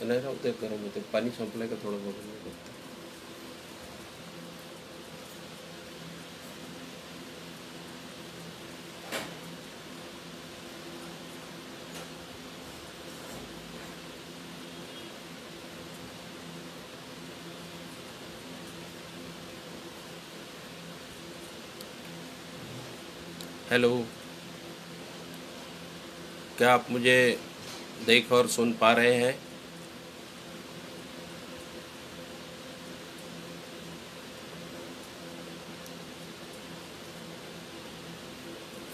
नाही राहते गरम होते, पाणी संपलं का थोडं बघून बघते. हेलो, क्या आप मुझे देख और सुन पा रहे हैं?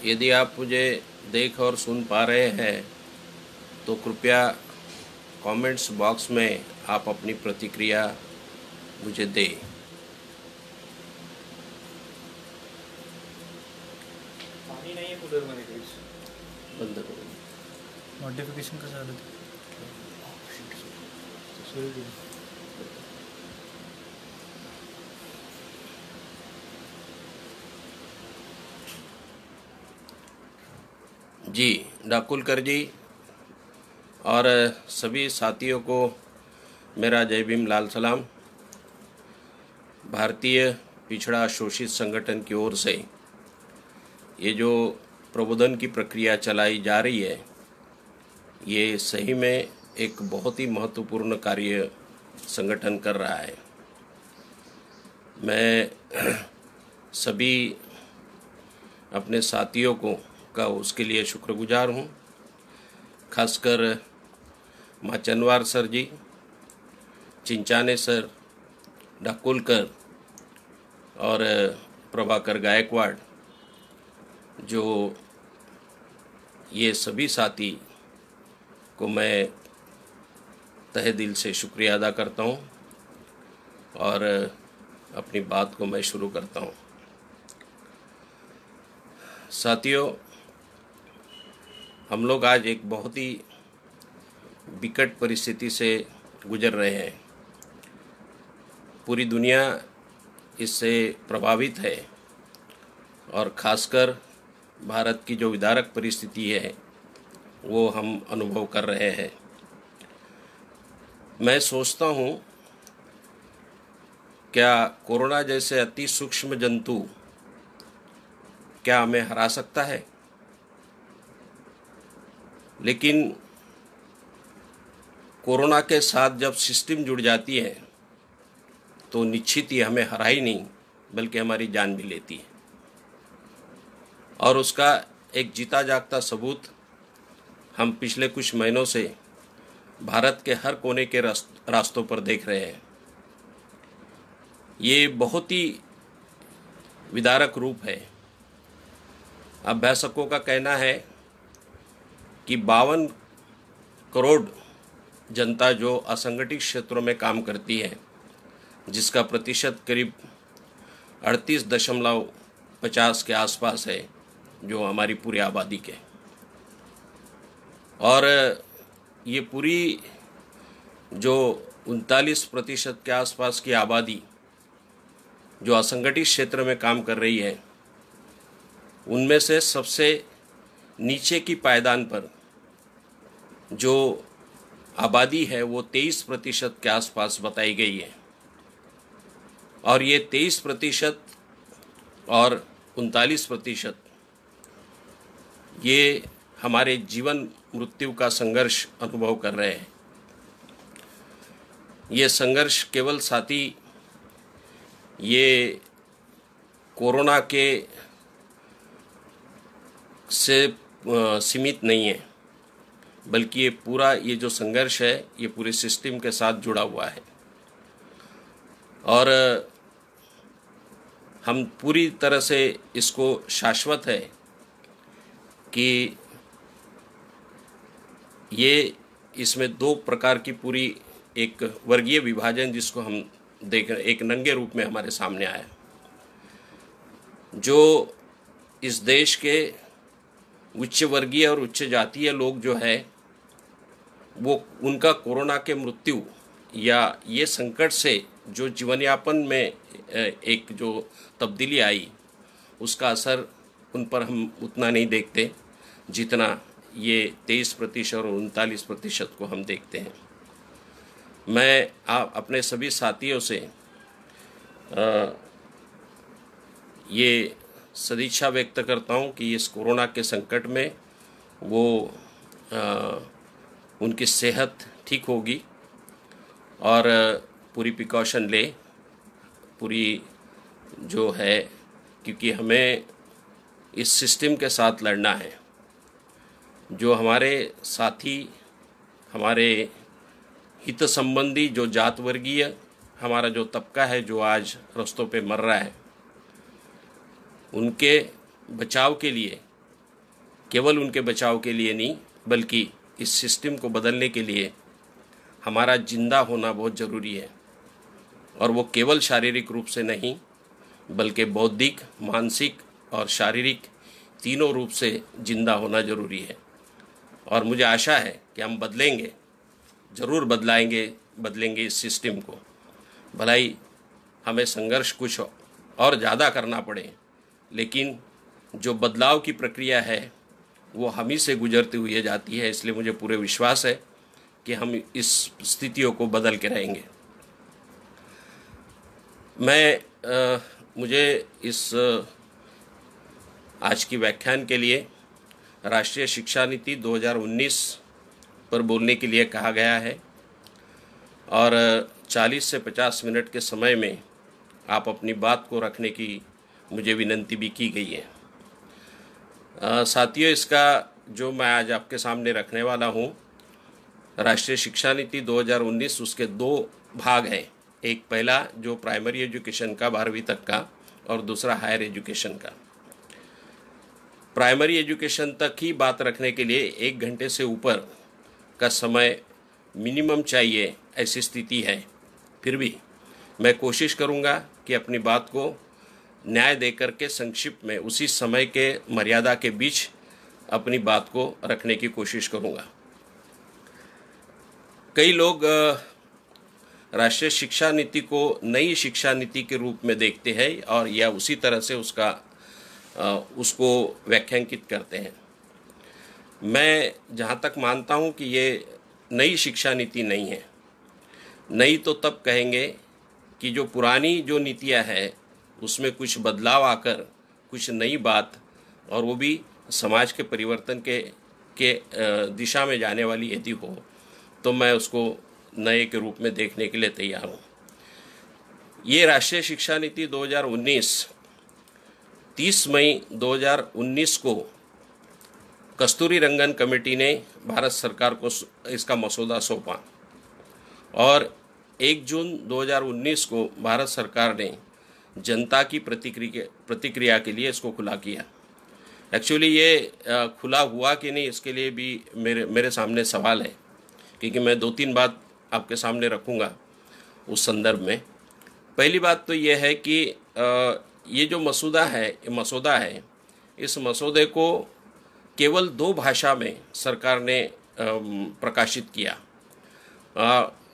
यदि आप मुझे देख और सुन पा रहे हैं तो कृपया कमेंट्स बॉक्स में आप अपनी प्रतिक्रिया मुझे दें. पाणी नाही आहे कूलरमध्ये काहीच. बंद करून नोटिफिकेशन कसं आलं ते सुरू केलं. जी, डाकुलकर जी और सभी साथियों को मेरा जय भीम लाल सलाम. भारतीय पिछड़ा शोषित संगठन की ओर से ये जो प्रबोधन की प्रक्रिया चलाई जा रही है, ये सही में एक बहुत ही महत्वपूर्ण कार्य संगठन कर रहा है. मैं सभी अपने साथियों का उसके लिए शुक्रगुजार हूँ. खासकर माँ चनवार सर जी, चिंचाने सर, डाकुलकर और प्रभाकर गायकवाड़, जो ये सभी साथी को मैं तहे दिल से शुक्रिया अदा करता हूँ और अपनी बात को मैं शुरू करता हूँ. साथियों, हम लोग आज एक बहुत ही विकट परिस्थिति से गुजर रहे हैं. पूरी दुनिया इससे प्रभावित है और खासकर भारत की जो विदारक परिस्थिति है वो हम अनुभव कर रहे हैं. मैं सोचता हूँ, क्या कोरोना जैसे अति सूक्ष्म जंतु क्या हमें हरा सकता है? लेकिन कोरोना के साथ जब सिस्टम जुड़ जाती है तो निश्चित ही हमें हरा ही नहीं बल्कि हमारी जान भी लेती है. और उसका एक जीता जागता सबूत हम पिछले कुछ महीनों से भारत के हर कोने के रास्तों पर देख रहे हैं. ये बहुत ही विदारक रूप है. अभ्यासकों का कहना है कि 52 करोड़ जनता जो असंगठित क्षेत्रों में काम करती है, जिसका प्रतिशत करीब 38.50 के आसपास है, जो हमारी पूरी आबादी के. और ये पूरी जो 39% के आसपास की आबादी जो असंगठित क्षेत्र में काम कर रही है, उनमें से सबसे नीचे की पायदान पर जो आबादी है वो 23% के आसपास बताई गई है. और ये 23% और 39% ये हमारे जीवन मृत्यु का संघर्ष अनुभव कर रहे हैं. ये संघर्ष केवल साथी ये कोरोना के से सीमित नहीं है, बल्कि ये जो संघर्ष है ये पूरे सिस्टम के साथ जुड़ा हुआ है. और हम पूरी तरह से इसको शाश्वत है कि ये इसमें 2 प्रकार की पूरी एक वर्गीय विभाजन जिसको हम देख रहे, एक नंगे रूप में हमारे सामने आया. जो इस देश के उच्च वर्गीय और उच्च जातीय लोग जो है वो उनका कोरोना के मृत्यु या ये संकट से जो जीवन यापन में एक जो तब्दीली आई, उसका असर उन पर हम उतना नहीं देखते जितना ये 23% और 39% को हम देखते हैं. मैं अपने सभी साथियों से ये सदिच्छा व्यक्त करता हूँ कि इस कोरोना के संकट में वो उनकी सेहत ठीक होगी और पूरी प्रिकॉशन ले, पूरी जो है, क्योंकि हमें इस सिस्टम के साथ लड़ना है। जो हमारे साथी, हमारे हित संबंधी, जो जात वर्गीय हमारा जो तबका है जो आज रास्तों पे मर रहा है, उनके बचाव के लिए, केवल उनके बचाव के लिए नहीं बल्कि इस सिस्टम को बदलने के लिए हमारा जिंदा होना बहुत ज़रूरी है। और वो केवल शारीरिक रूप से नहीं बल्कि बौद्धिक, मानसिक और शारीरिक तीनों रूप से जिंदा होना ज़रूरी है। और मुझे आशा है कि हम बदलेंगे, ज़रूर बदलेंगे इस सिस्टम को। भलाई हमें संघर्ष कुछ और ज़्यादा करना पड़े, लेकिन जो बदलाव की प्रक्रिया है वो हम ही से गुजरती हुई जाती है। इसलिए मुझे पूरे विश्वास है कि हम इस स्थितियों को बदल के रहेंगे। मुझे इस आज की व्याख्यान के लिए राष्ट्रीय शिक्षा नीति 2019 पर बोलने के लिए कहा गया है और 40 से 50 मिनट के समय में आप अपनी बात को रखने की मुझे विनंती भी की गई है। साथियों, इसका जो मैं आज आपके सामने रखने वाला हूँ, राष्ट्रीय शिक्षा नीति 2019, उसके दो भाग हैं। एक पहला जो प्राइमरी एजुकेशन का 12वीं तक का, और दूसरा हायर एजुकेशन का। प्राइमरी एजुकेशन तक ही बात रखने के लिए 1 घंटे से ऊपर का समय मिनिमम चाहिए, ऐसी स्थिति है। फिर भी मैं कोशिश करूँगा कि अपनी बात को न्याय देकर के संक्षिप्त में उसी समय के मर्यादा के बीच अपनी बात को रखने की कोशिश करूँगा। कई लोग राष्ट्रीय शिक्षा नीति को नई शिक्षा नीति के रूप में देखते हैं और या उसी तरह से उसको व्याख्यांकित करते हैं। मैं जहाँ तक मानता हूँ कि ये नई शिक्षा नीति नहीं है। नई तो तब कहेंगे कि जो पुरानी जो नीतियाँ हैं उसमें कुछ बदलाव आकर कुछ नई बात, और वो भी समाज के परिवर्तन के दिशा में जाने वाली यदि हो तो मैं उसको नए के रूप में देखने के लिए तैयार हूँ। ये राष्ट्रीय शिक्षा नीति 2019 30 मई 2019 को कस्तूरी रंगन कमेटी ने भारत सरकार को इसका मसौदा सौंपा और 1 जून 2019 को भारत सरकार ने जनता की प्रतिक्रिया के लिए इसको खुला किया। एक्चुअली ये खुला हुआ कि नहीं, इसके लिए भी मेरे सामने सवाल है, क्योंकि मैं 2-3 बात आपके सामने रखूँगा उस संदर्भ में। पहली बात तो ये है कि ये जो मसौदा है, इस मसौदे को केवल 2 भाषा में सरकार ने प्रकाशित किया।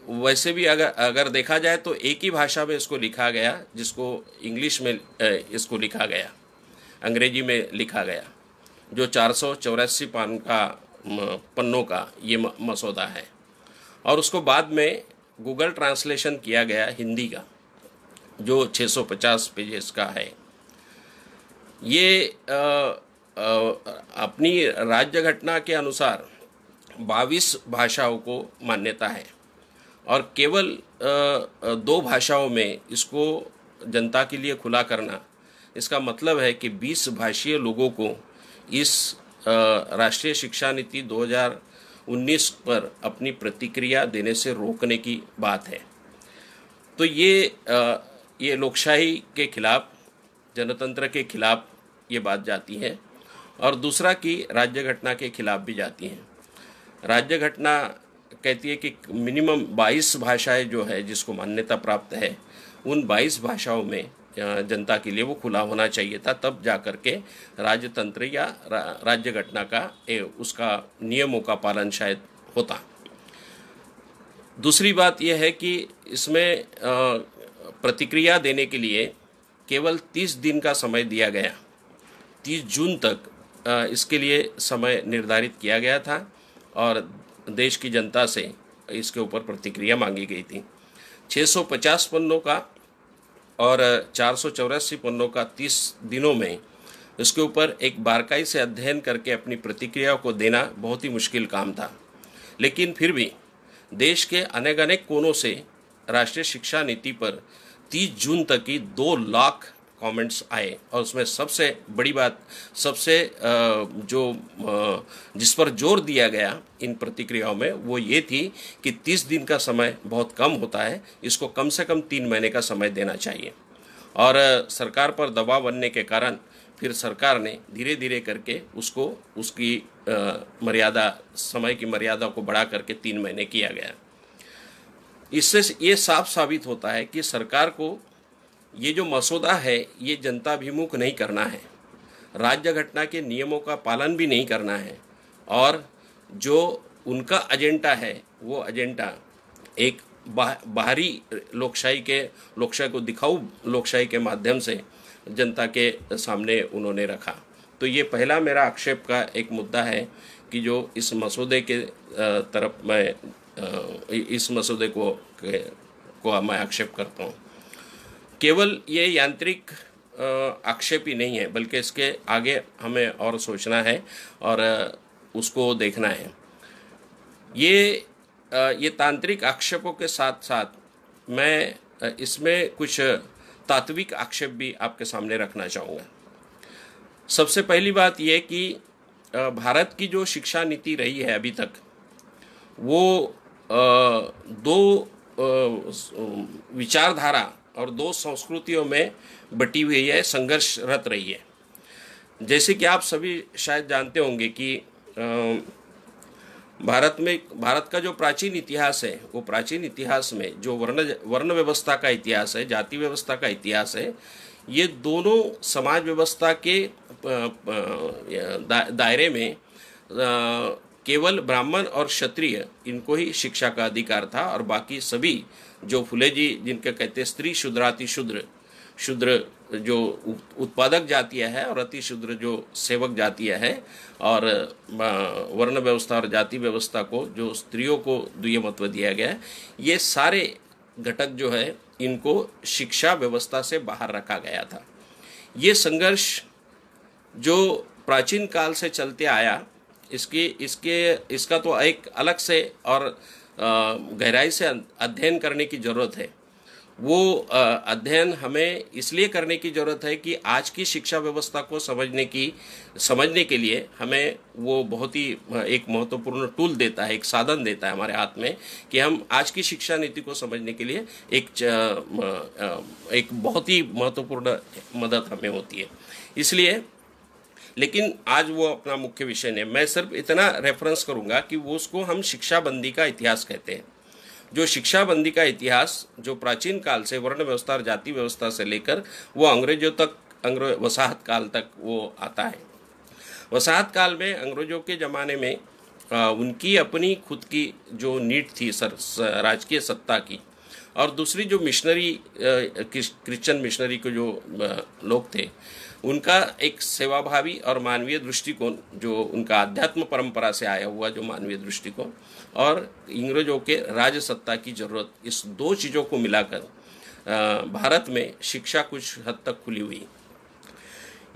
वैसे भी अगर देखा जाए तो एक ही भाषा में इसको लिखा गया, जिसको इंग्लिश में इसको लिखा गया, अंग्रेजी में लिखा गया, जो 484 पन्नों का ये मसौदा है। और उसको बाद में गूगल ट्रांसलेशन किया गया हिंदी का, जो 650 पेजेस का है। ये अपनी राज्य घटना के अनुसार 22 भाषाओं को मान्यता है और केवल 2 भाषाओं में इसको जनता के लिए खुला करना, इसका मतलब है कि 20 भाषीय लोगों को इस राष्ट्रीय शिक्षा नीति 2019 पर अपनी प्रतिक्रिया देने से रोकने की बात है। तो ये लोकशाही के खिलाफ, जनतंत्र के खिलाफ ये बात जाती है। और दूसरा कि राज्य घटना के खिलाफ भी जाती है। राज्य घटना कहती है कि मिनिमम 22 भाषाएं जो है जिसको मान्यता प्राप्त है, उन 22 भाषाओं में जनता के लिए वो खुला होना चाहिए था, तब जा कर के राजतंत्र या राज्य घटना का उसका नियमों का पालन शायद होता। दूसरी बात यह है कि इसमें प्रतिक्रिया देने के लिए केवल 30 दिन का समय दिया गया। 30 जून तक इसके लिए समय निर्धारित किया गया था और देश की जनता से इसके ऊपर प्रतिक्रिया मांगी गई थी। 650 पन्नों का और 484 पन्नों का 30 दिनों में इसके ऊपर एक बारकाई से अध्ययन करके अपनी प्रतिक्रिया को देना बहुत ही मुश्किल काम था। लेकिन फिर भी देश के अनेक अनेक कोनों से राष्ट्रीय शिक्षा नीति पर 30 जून तक की 2 लाख कमेंट्स आए, और उसमें सबसे बड़ी बात, सबसे जिस पर जोर दिया गया इन प्रतिक्रियाओं में, वो ये थी कि 30 दिन का समय बहुत कम होता है, इसको कम से कम 3 महीने का समय देना चाहिए। और सरकार पर दबाव बनने के कारण फिर सरकार ने धीरे धीरे करके उसकी मर्यादा, समय की मर्यादा को बढ़ा करके 3 महीने किया गया। इससे ये साफ साबित होता है कि सरकार को ये जो मसौदा है ये जनताभिमुख नहीं करना है, राज्य घटना के नियमों का पालन भी नहीं करना है, और जो उनका एजेंडा है वो एजेंडा एक बाहरी लोकशाही को दिखाऊ लोकशाही के माध्यम से जनता के सामने उन्होंने रखा। तो ये पहला मेरा आक्षेप का एक मुद्दा है कि जो इस मसौदे के तरफ मैं इस मसौदे को मैं आक्षेप करता हूँ। केवल ये यांत्रिक आक्षेप ही नहीं है, बल्कि इसके आगे हमें और सोचना है और उसको देखना है। ये तांत्रिक आक्षेपों के साथ साथ मैं इसमें कुछ तात्विक आक्षेप भी आपके सामने रखना चाहूँगा। सबसे पहली बात ये कि भारत की जो शिक्षा नीति रही है अभी तक, वो 2 विचारधारा और 2 संस्कृतियों में बटी हुई है, संघर्षरत रही है। जैसे कि आप सभी शायद जानते होंगे कि भारत का जो प्राचीन इतिहास है, वो प्राचीन इतिहास में जो वर्ण व्यवस्था का इतिहास है, जाति व्यवस्था का इतिहास है, ये दोनों समाज व्यवस्था के दायरे में केवल ब्राह्मण और क्षत्रिय, इनको ही शिक्षा का अधिकार था, और बाकी सभी जो फुले जी जिनके कहते हैं स्त्री शूद्राति शूद्र जो उत्पादक जातियाँ है और अति शूद्र जो सेवक जातियाँ है, और वर्ण व्यवस्था और जाति व्यवस्था को जो स्त्रियों को द्वितीय महत्व दिया गया है, ये सारे घटक जो है इनको शिक्षा व्यवस्था से बाहर रखा गया था। ये संघर्ष जो प्राचीन काल से चलते आया, इसका तो एक अलग से और गहराई से अध्ययन करने की ज़रूरत है। वो अध्ययन हमें इसलिए करने की ज़रूरत है कि आज की शिक्षा व्यवस्था को समझने के लिए हमें वो बहुत ही एक महत्वपूर्ण टूल देता है, एक साधन देता है हमारे हाथ में, कि हम आज की शिक्षा नीति को समझने के लिए एक बहुत ही महत्वपूर्ण मदद हमें होती है। इसलिए, लेकिन आज वो अपना मुख्य विषय नहीं, मैं सिर्फ इतना रेफरेंस करूँगा कि वो उसको हम शिक्षाबंदी का इतिहास कहते हैं। जो शिक्षाबंदी का इतिहास जो प्राचीन काल से वर्ण व्यवस्था और जाति व्यवस्था से लेकर वो अंग्रेजों तक, वसाहत काल तक वो आता है। वसाहत काल में अंग्रेजों के ज़माने में उनकी अपनी खुद की जो नीड थी राजकीय सत्ता की, और दूसरी जो मिशनरी क्रिश्चियन मिशनरी के जो लोग थे, उनका एक सेवाभावी और मानवीय दृष्टिकोण, जो उनका अध्यात्म परंपरा से आया हुआ जो मानवीय दृष्टिकोण, और अंग्रेजों के राज सत्ता की ज़रूरत, इस 2 चीज़ों को मिलाकर भारत में शिक्षा कुछ हद तक खुली हुई।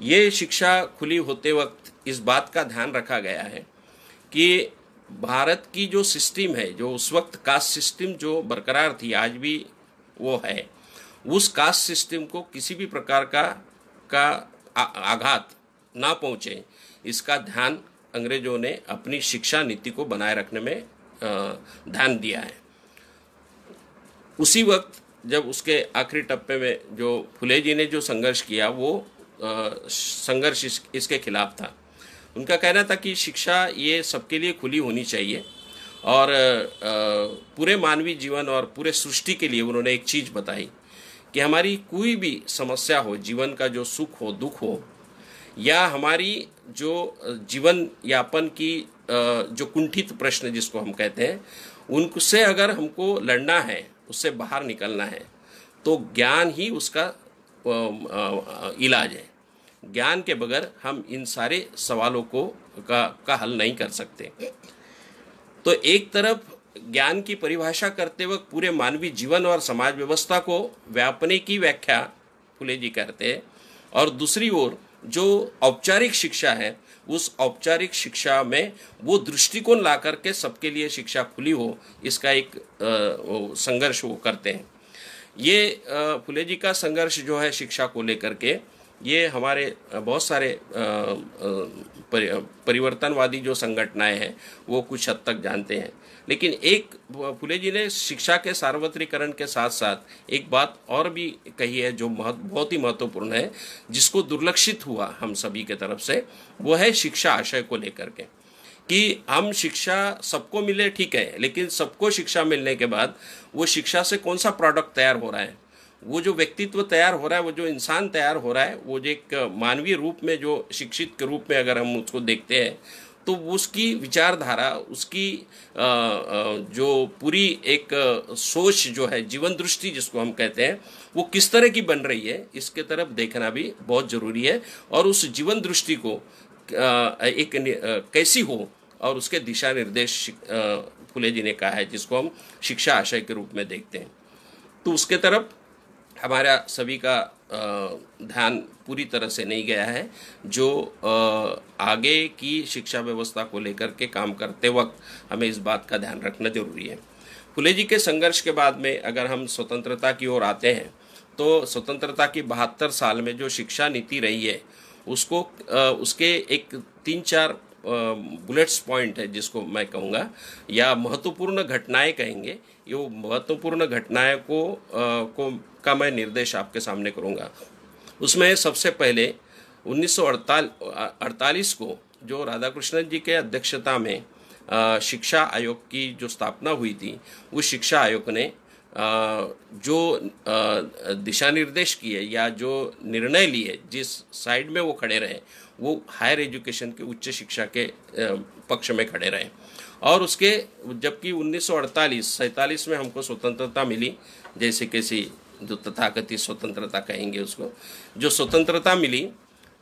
ये शिक्षा खुली होते वक्त इस बात का ध्यान रखा गया है कि भारत की जो सिस्टम है, जो उस वक्त कास्ट सिस्टम जो बरकरार थी, आज भी वो है, उस कास्ट सिस्टम को किसी भी प्रकार का आघात ना पहुँचे, इसका ध्यान अंग्रेजों ने अपनी शिक्षा नीति को बनाए रखने में ध्यान दिया है। उसी वक्त जब उसके आखिरी टप्पे में जो फुले जी ने जो संघर्ष किया, वो संघर्ष इसके खिलाफ था। उनका कहना था कि शिक्षा ये सबके लिए खुली होनी चाहिए, और पूरे मानवीय जीवन और पूरे सृष्टि के लिए उन्होंने एक चीज़ बताई कि हमारी कोई भी समस्या हो, जीवन का जो सुख हो, दुख हो, या हमारी जो जीवन यापन की जो कुंठित प्रश्न जिसको हम कहते हैं, उनसे अगर हमको लड़ना है, उससे बाहर निकलना है, तो ज्ञान ही उसका इलाज है। ज्ञान के बगैर हम इन सारे सवालों का हल नहीं कर सकते। तो एक तरफ ज्ञान की परिभाषा करते वक्त पूरे मानवीय जीवन और समाज व्यवस्था को व्यापने की व्याख्या फुले जी करते हैं, और दूसरी ओर जो औपचारिक शिक्षा है उस औपचारिक शिक्षा में वो दृष्टिकोण ला करके सबके लिए शिक्षा खुली हो, इसका एक संघर्ष वो करते हैं। ये फुले जी का संघर्ष जो है शिक्षा को लेकर के, ये हमारे बहुत सारे परिवर्तनवादी जो संगठनाएं हैं वो कुछ हद तक जानते हैं। लेकिन एक फुले जी ने शिक्षा के सार्वत्रिकरण के साथ साथ एक बात और भी कही है जो बहुत ही महत्वपूर्ण है, जिसको दुर्लक्षित हुआ हम सभी के तरफ से, वो है शिक्षा आशय को लेकर के, कि हम शिक्षा सबको मिले ठीक है, लेकिन सबको शिक्षा मिलने के बाद वो शिक्षा से कौन सा प्रोडक्ट तैयार हो रहा है, वो जो व्यक्तित्व तैयार हो रहा है, वो जो इंसान तैयार हो रहा है, वो जो एक मानवीय रूप में जो शिक्षित के रूप में अगर हम उसको देखते हैं तो उसकी विचारधारा, उसकी जो पूरी एक सोच जो है, जीवन दृष्टि जिसको हम कहते हैं, वो किस तरह की बन रही है, इसके तरफ देखना भी बहुत ज़रूरी है। और उस जीवन दृष्टि को एक कैसी हो और उसके दिशा निर्देश फुले जी ने कहा है, जिसको हम शिक्षा आशय के रूप में देखते हैं। तो उसके तरफ हमारा सभी का ध्यान पूरी तरह से नहीं गया है। जो आगे की शिक्षा व्यवस्था को लेकर के काम करते वक्त हमें इस बात का ध्यान रखना जरूरी है। फुले जी के संघर्ष के बाद में अगर हम स्वतंत्रता की ओर आते हैं, तो स्वतंत्रता की 72 साल में जो शिक्षा नीति रही है उसको उसके एक 3-4 बुलेट्स पॉइंट है जिसको मैं कहूँगा, या महत्वपूर्ण घटनाएं कहेंगे। ये महत्वपूर्ण घटनाएं का मैं निर्देश आपके सामने करूँगा। उसमें सबसे पहले 1948 को जो राधाकृष्णन जी के अध्यक्षता में शिक्षा आयोग की जो स्थापना हुई थी, उस शिक्षा आयोग ने जो दिशा निर्देश किए या जो निर्णय लिए, जिस साइड में वो खड़े रहे, वो हायर एजुकेशन के उच्च शिक्षा के पक्ष में खड़े रहे। और उसके जबकि 1948-47 में हमको स्वतंत्रता मिली, जैसे कैसी जो तथाकथित स्वतंत्रता कहेंगे उसको, जो स्वतंत्रता मिली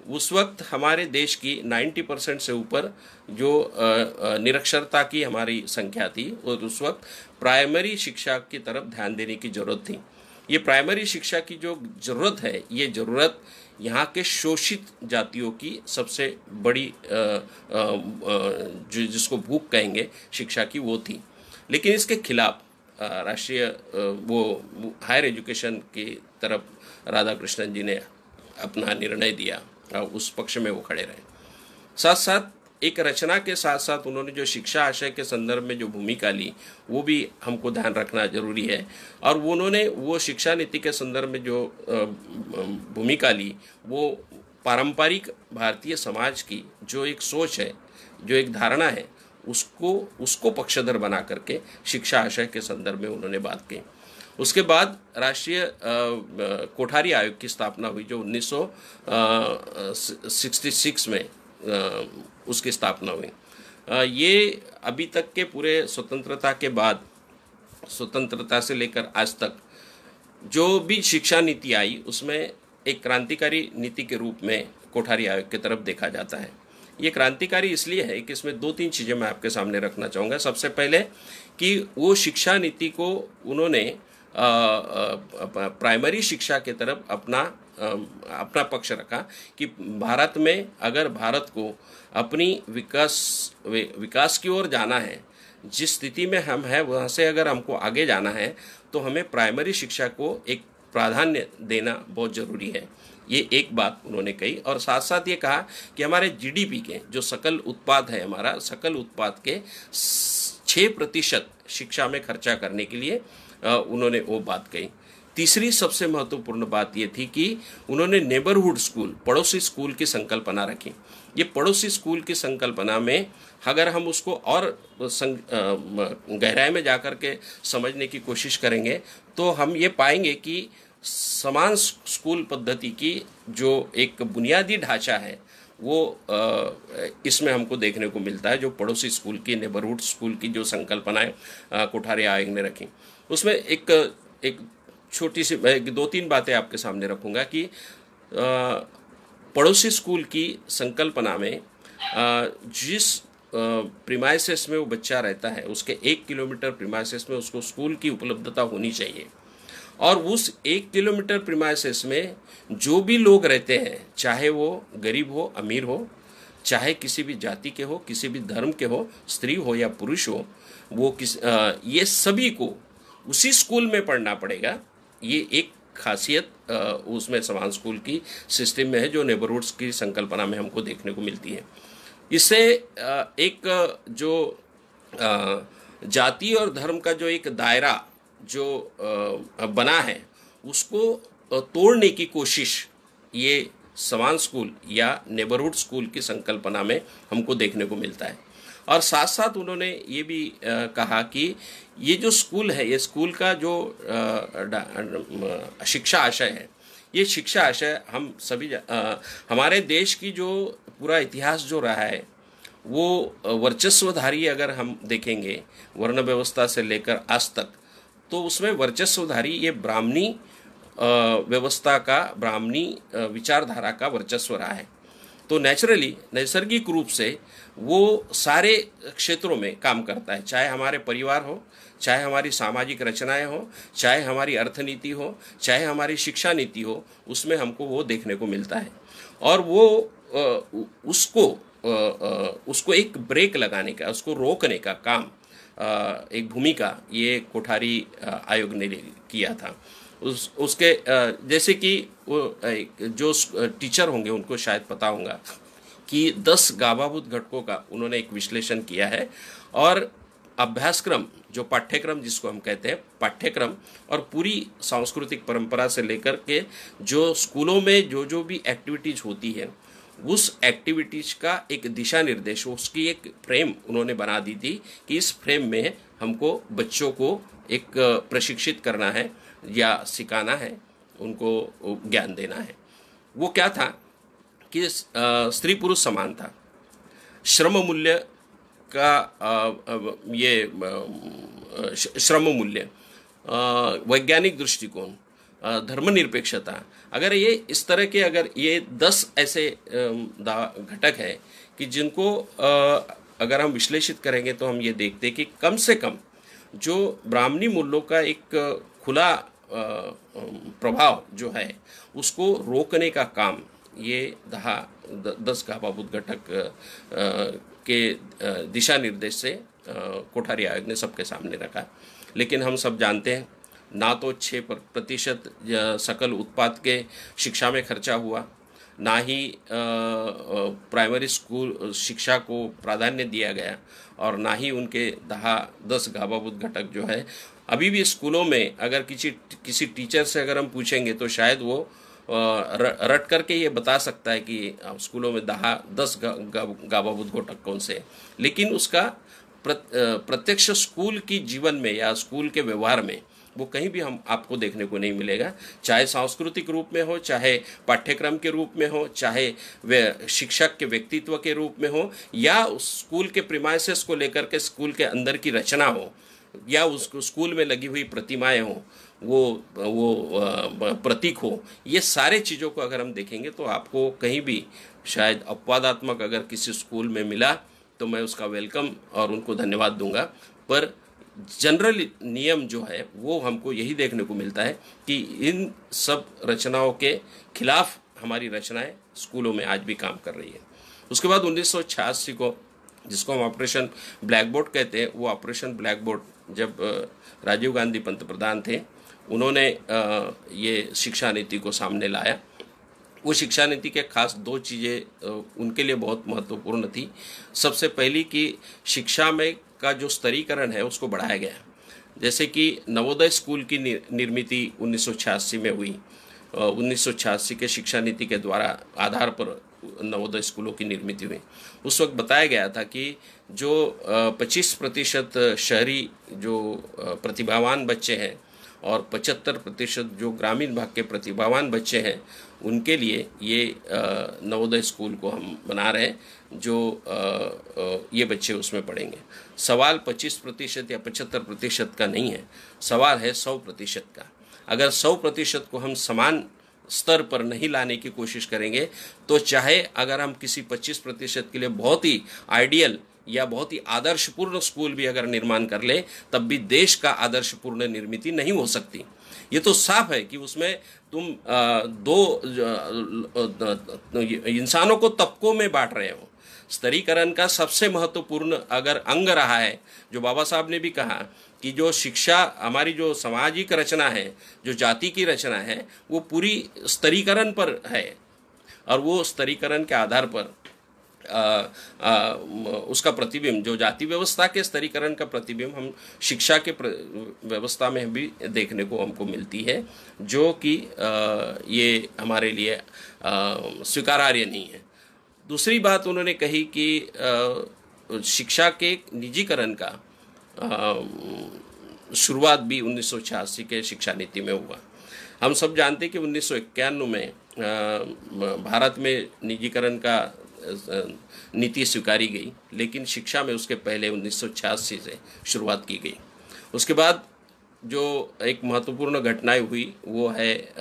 उस वक्त हमारे देश की 90% से ऊपर जो निरक्षरता की हमारी संख्या थी, और उस वक्त प्राइमरी शिक्षा की तरफ ध्यान देने की ज़रूरत थी। ये प्राइमरी शिक्षा की जो ज़रूरत है, ये ज़रूरत यहाँ के शोषित जातियों की सबसे बड़ी जिसको भूख कहेंगे शिक्षा की, वो थी। लेकिन इसके खिलाफ राष्ट्रीय वो हायर एजुकेशन की तरफ राधाकृष्णन जी ने अपना निर्णय दिया, उस पक्ष में वो खड़े रहे। साथ साथ एक रचना के साथ साथ उन्होंने जो शिक्षा आशय के संदर्भ में जो भूमिका ली, वो भी हमको ध्यान रखना जरूरी है। और उन्होंने वो शिक्षा नीति के संदर्भ में जो भूमिका ली, वो पारंपरिक भारतीय समाज की जो एक सोच है, जो एक धारणा है, उसको पक्षधर बना करके शिक्षा आशय के संदर्भ में उन्होंने बात की। उसके बाद राष्ट्रीय कोठारी आयोग की स्थापना हुई, जो 1966 में उसकी स्थापना हुई। ये अभी तक के पूरे स्वतंत्रता के बाद, स्वतंत्रता से लेकर आज तक जो भी शिक्षा नीति आई, उसमें एक क्रांतिकारी नीति के रूप में कोठारी आयोग की तरफ देखा जाता है। ये क्रांतिकारी इसलिए है कि इसमें 2-3 चीज़ें मैं आपके सामने रखना चाहूँगा। सबसे पहले कि वो शिक्षा नीति को उन्होंने प्राइमरी शिक्षा के तरफ अपना पक्ष रखा, कि भारत में अगर भारत को अपनी विकास की ओर जाना है, जिस स्थिति में हम हैं वहाँ से अगर हमको आगे जाना है, तो हमें प्राइमरी शिक्षा को एक प्राधान्य देना बहुत ज़रूरी है। ये एक बात उन्होंने कही। और साथ साथ ये कहा कि हमारे जीडीपी के जो सकल उत्पाद है, हमारा सकल उत्पाद के 6% शिक्षा में खर्चा करने के लिए उन्होंने वो बात कही। तीसरी सबसे महत्वपूर्ण बात ये थी कि उन्होंने नेबरहुड स्कूल, पड़ोसी स्कूल की संकल्पना रखी। ये पड़ोसी स्कूल की संकल्पना में अगर हम उसको और गहराई में जाकर के समझने की कोशिश करेंगे, तो हम ये पाएंगे कि समान स्कूल पद्धति की जो एक बुनियादी ढांचा है, वो इसमें हमको देखने को मिलता है। जो पड़ोसी स्कूल की, नेबरहुड स्कूल की जो संकल्पनाएं कोठारी आयोग ने रखी, उसमें एक छोटी सी 2-3 बातें आपके सामने रखूँगा कि पड़ोसी स्कूल की संकल्पना में जिस प्रीमाइसेस में वो बच्चा रहता है, उसके 1 किलोमीटर प्रीमाइसेस में उसको स्कूल की उपलब्धता होनी चाहिए। और उस 1 किलोमीटर प्रीमाइसेस में जो भी लोग रहते हैं, चाहे वो गरीब हो, अमीर हो, चाहे किसी भी जाति के हो, किसी भी धर्म के हो, स्त्री हो या पुरुष हो, वो ये सभी को उसी स्कूल में पढ़ना पड़ेगा। ये एक खासियत उसमें समान स्कूल की सिस्टम में है, जो नेबरहुड्स की संकल्पना में हमको देखने को मिलती है। इससे एक जो जाति और धर्म का जो एक दायरा जो बना है, उसको तोड़ने की कोशिश ये समान स्कूल या नेबरहुड स्कूल की संकल्पना में हमको देखने को मिलता है। और साथ साथ उन्होंने ये भी कहा कि ये जो स्कूल है, ये स्कूल का जो शिक्षा आशय है, ये शिक्षा आशय हम सभी हमारे देश की जो पूरा इतिहास जो रहा है, वो वर्चस्वधारी अगर हम देखेंगे वर्ण व्यवस्था से लेकर आज तक, तो उसमें वर्चस्वधारी ये ब्राह्मणी व्यवस्था का, ब्राह्मणी विचारधारा का वर्चस्व रहा है। तो नेचुरली, नैसर्गिक रूप से वो सारे क्षेत्रों में काम करता है, चाहे हमारे परिवार हो, चाहे हमारी सामाजिक रचनाएं हो, चाहे हमारी अर्थनीति हो, चाहे हमारी शिक्षा नीति हो, उसमें हमको वो देखने को मिलता है। और वो उसको एक ब्रेक लगाने का, उसको रोकने का काम, एक भूमिका ये कोठारी आयोग ने किया था। उसके जैसे कि वो जो टीचर होंगे उनको शायद पता होगा कि 10 गाभाभूत घटकों का उन्होंने एक विश्लेषण किया है। और अभ्यासक्रम, जो पाठ्यक्रम जिसको हम कहते हैं, पाठ्यक्रम और पूरी सांस्कृतिक परंपरा से लेकर के जो स्कूलों में जो जो भी एक्टिविटीज़ होती है, उस एक्टिविटीज़ का एक दिशा निर्देश, उसकी एक फ्रेम उन्होंने बना दी थी कि इस फ्रेम में हमको बच्चों को एक प्रशिक्षित करना है या सिखाना है, उनको ज्ञान देना है। वो क्या था कि स्त्री पुरुष समान था, श्रम मूल्य का श्रम मूल्य, वैज्ञानिक दृष्टिकोण, धर्मनिरपेक्षता, अगर ये इस तरह के, अगर ये 10 ऐसे घटक है कि जिनको अगर हम विश्लेषित करेंगे तो हम ये देखते कि कम से कम जो ब्राह्मणी मूल्यों का एक खुला प्रभाव जो है, उसको रोकने का काम ये 10 गाभाभूत घटक के दिशा निर्देश से कोठारी आयोग ने सबके सामने रखा। लेकिन हम सब जानते हैं, ना तो 6% सकल उत्पाद के शिक्षा में खर्चा हुआ, ना ही प्राइमरी स्कूल शिक्षा को प्राधान्य दिया गया, और ना ही उनके 10 गाभाभूत घटक जो है अभी भी स्कूलों में अगर किसी टीचर से अगर हम पूछेंगे तो शायद वो रट करके ये बता सकता है कि स्कूलों में 10 गाभाभूत घटक कौन से, लेकिन उसका प्रत्यक्ष स्कूल की जीवन में या स्कूल के व्यवहार में वो कहीं भी हम आपको देखने को नहीं मिलेगा। चाहे सांस्कृतिक रूप में हो, चाहे पाठ्यक्रम के रूप में हो, चाहे वे शिक्षक के व्यक्तित्व के रूप में हो, या उस स्कूल के प्रीमाइसेस को लेकर के स्कूल के अंदर की रचना हो, या उसको स्कूल में लगी हुई प्रतिमाएं हो, वो प्रतीक हो, ये सारे चीज़ों को अगर हम देखेंगे तो आपको कहीं भी शायद अपवादात्मक अगर किसी स्कूल में मिला तो मैं उसका वेलकम और उनको धन्यवाद दूंगा। पर जनरल नियम जो है वो हमको यही देखने को मिलता है कि इन सब रचनाओं के खिलाफ हमारी रचनाएं स्कूलों में आज भी काम कर रही है। उसके बाद 1986 को, जिसको हम ऑपरेशन ब्लैक बोर्ड कहते हैं, वो ऑपरेशन ब्लैक बोर्ड जब राजीव गांधी पंतप्रधान थे, उन्होंने ये शिक्षा नीति को सामने लाया। वो शिक्षा नीति के खास 2 चीज़ें उनके लिए बहुत महत्वपूर्ण थी। सबसे पहली कि शिक्षा में का जो स्तरीकरण है उसको बढ़ाया गया, जैसे कि नवोदय स्कूल की निर्मिति 1986 में हुई। 1986 के शिक्षा नीति के द्वारा आधार पर नवोदय स्कूलों की निर्मित हुई। उस वक्त बताया गया था कि जो 25% शहरी जो प्रतिभावान बच्चे हैं और 75% जो ग्रामीण भाग के प्रतिभावान बच्चे हैं, उनके लिए ये नवोदय स्कूल को हम बना रहे हैं, जो ये बच्चे उसमें पढ़ेंगे। सवाल 25% या 75% का नहीं है, सवाल है 100% का। अगर 100% को हम समान स्तर पर नहीं लाने की कोशिश करेंगे तो चाहे अगर हम किसी 25% के लिए बहुत ही आइडियल या बहुत ही आदर्शपूर्ण स्कूल भी अगर निर्माण कर ले, तब भी देश का आदर्शपूर्ण निर्मिति नहीं हो सकती। ये तो साफ है कि उसमें तुम दो इंसानों को तबकों में बांट रहे हो। स्तरीकरण का सबसे महत्वपूर्ण अगर अंग रहा है, जो बाबा साहब ने भी कहा कि जो शिक्षा हमारी जो सामाजिक रचना है, जो जाति की रचना है, वो पूरी स्तरीकरण पर है, और वो स्तरीकरण के आधार पर उसका प्रतिबिंब, जो जाति व्यवस्था के स्तरीकरण का प्रतिबिंब हम शिक्षा के व्यवस्था में भी देखने को हमको मिलती है, जो कि ये हमारे लिए स्वीकार्य नहीं है। दूसरी बात उन्होंने कही कि शिक्षा के निजीकरण का शुरुआत भी 1986 के शिक्षा नीति में हुआ। हम सब जानते हैं कि 1991 में भारत में निजीकरण का नीति स्वीकारी गई, लेकिन शिक्षा में उसके पहले 1986 से शुरुआत की गई। उसके बाद जो एक महत्वपूर्ण घटनाएं हुई वो है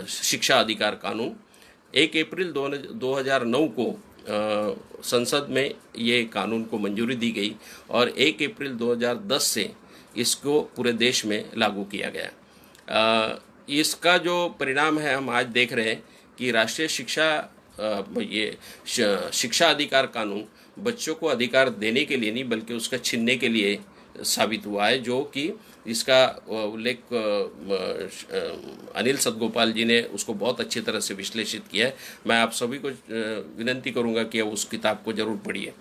शिक्षा अधिकार कानून। 1 अप्रैल 2009 को संसद में ये कानून को मंजूरी दी गई और 1 अप्रैल 2010 से इसको पूरे देश में लागू किया गया। इसका जो परिणाम है हम आज देख रहे हैं कि राष्ट्रीय शिक्षा अधिकार कानून बच्चों को अधिकार देने के लिए नहीं बल्कि उसका छीनने के लिए साबित हुआ है, जो कि इसका उल्लेख अनिल सतगोपाल जी ने उसको बहुत अच्छी तरह से विश्लेषित किया है। मैं आप सभी को विनंती करूंगा कि उस किताब को जरूर पढ़िए।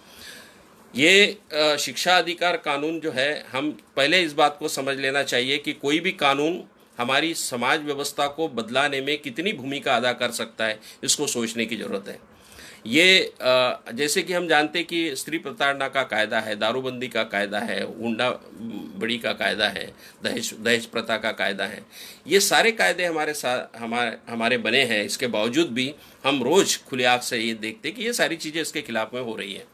ये शिक्षा अधिकार कानून जो है, हम पहले इस बात को समझ लेना चाहिए कि कोई भी कानून हमारी समाज व्यवस्था को बदलाने में कितनी भूमिका अदा कर सकता है, इसको सोचने की ज़रूरत है। ये जैसे कि हम जानते हैं कि स्त्री प्रताड़ना का कायदा है, दारूबंदी का कायदा है, हुंडा बड़ी का कायदा है, दहेज प्रथा का कायदा है। ये सारे कायदे हमारे बने हैं। इसके बावजूद भी हम रोज़ खुले आँख से ये देखते कि ये सारी चीज़ें इसके खिलाफ में हो रही है।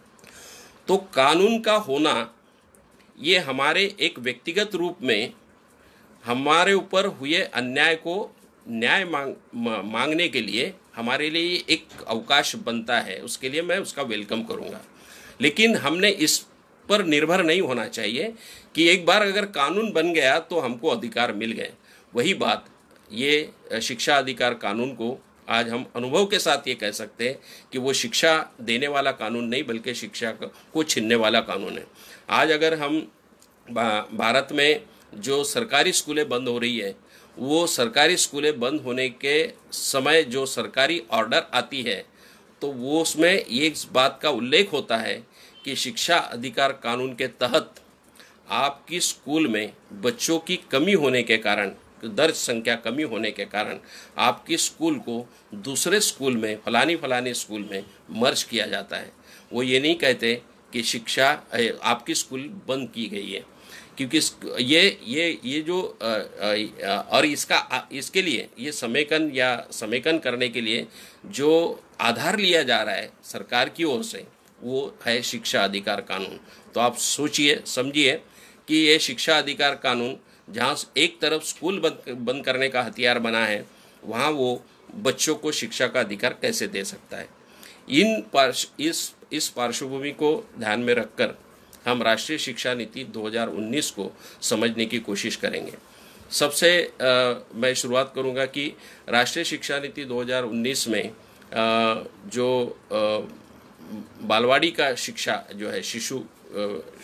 तो कानून का होना ये हमारे एक व्यक्तिगत रूप में हमारे ऊपर हुए अन्याय को न्याय मांगने के लिए हमारे लिए एक अवकाश बनता है। उसके लिए मैं उसका वेलकम करूंगा, लेकिन हमने इस पर निर्भर नहीं होना चाहिए कि एक बार अगर कानून बन गया तो हमको अधिकार मिल गए। वही बात ये शिक्षा अधिकार कानून को आज हम अनुभव के साथ ये कह सकते हैं कि वो शिक्षा देने वाला कानून नहीं बल्कि शिक्षा को छीनने वाला कानून है। आज अगर हम भारत में जो सरकारी स्कूलें बंद हो रही है, वो सरकारी स्कूलें बंद होने के समय जो सरकारी ऑर्डर आती है तो वो उसमें एक बात का उल्लेख होता है कि शिक्षा अधिकार कानून के तहत आपकी स्कूल में बच्चों की कमी होने के कारण, दर्ज संख्या कमी होने के कारण आपकी स्कूल को दूसरे स्कूल में फलानी स्कूल में मर्ज किया जाता है। वो ये नहीं कहते कि शिक्षा आपकी स्कूल बंद की गई है, क्योंकि ये जो और इसके लिए ये समेकन करने के लिए जो आधार लिया जा रहा है सरकार की ओर से, वो है शिक्षा अधिकार कानून। तो आप सोचिए समझिए कि ये शिक्षा अधिकार कानून जहाँ एक तरफ स्कूल बंद करने का हथियार बना है, वहाँ वो बच्चों को शिक्षा का अधिकार कैसे दे सकता है। इस पार्श्वभूमि को ध्यान में रखकर हम राष्ट्रीय शिक्षा नीति 2019 को समझने की कोशिश करेंगे। सबसे मैं शुरुआत करूंगा कि राष्ट्रीय शिक्षा नीति 2019 में जो बालवाड़ी का शिक्षा जो है, शिशु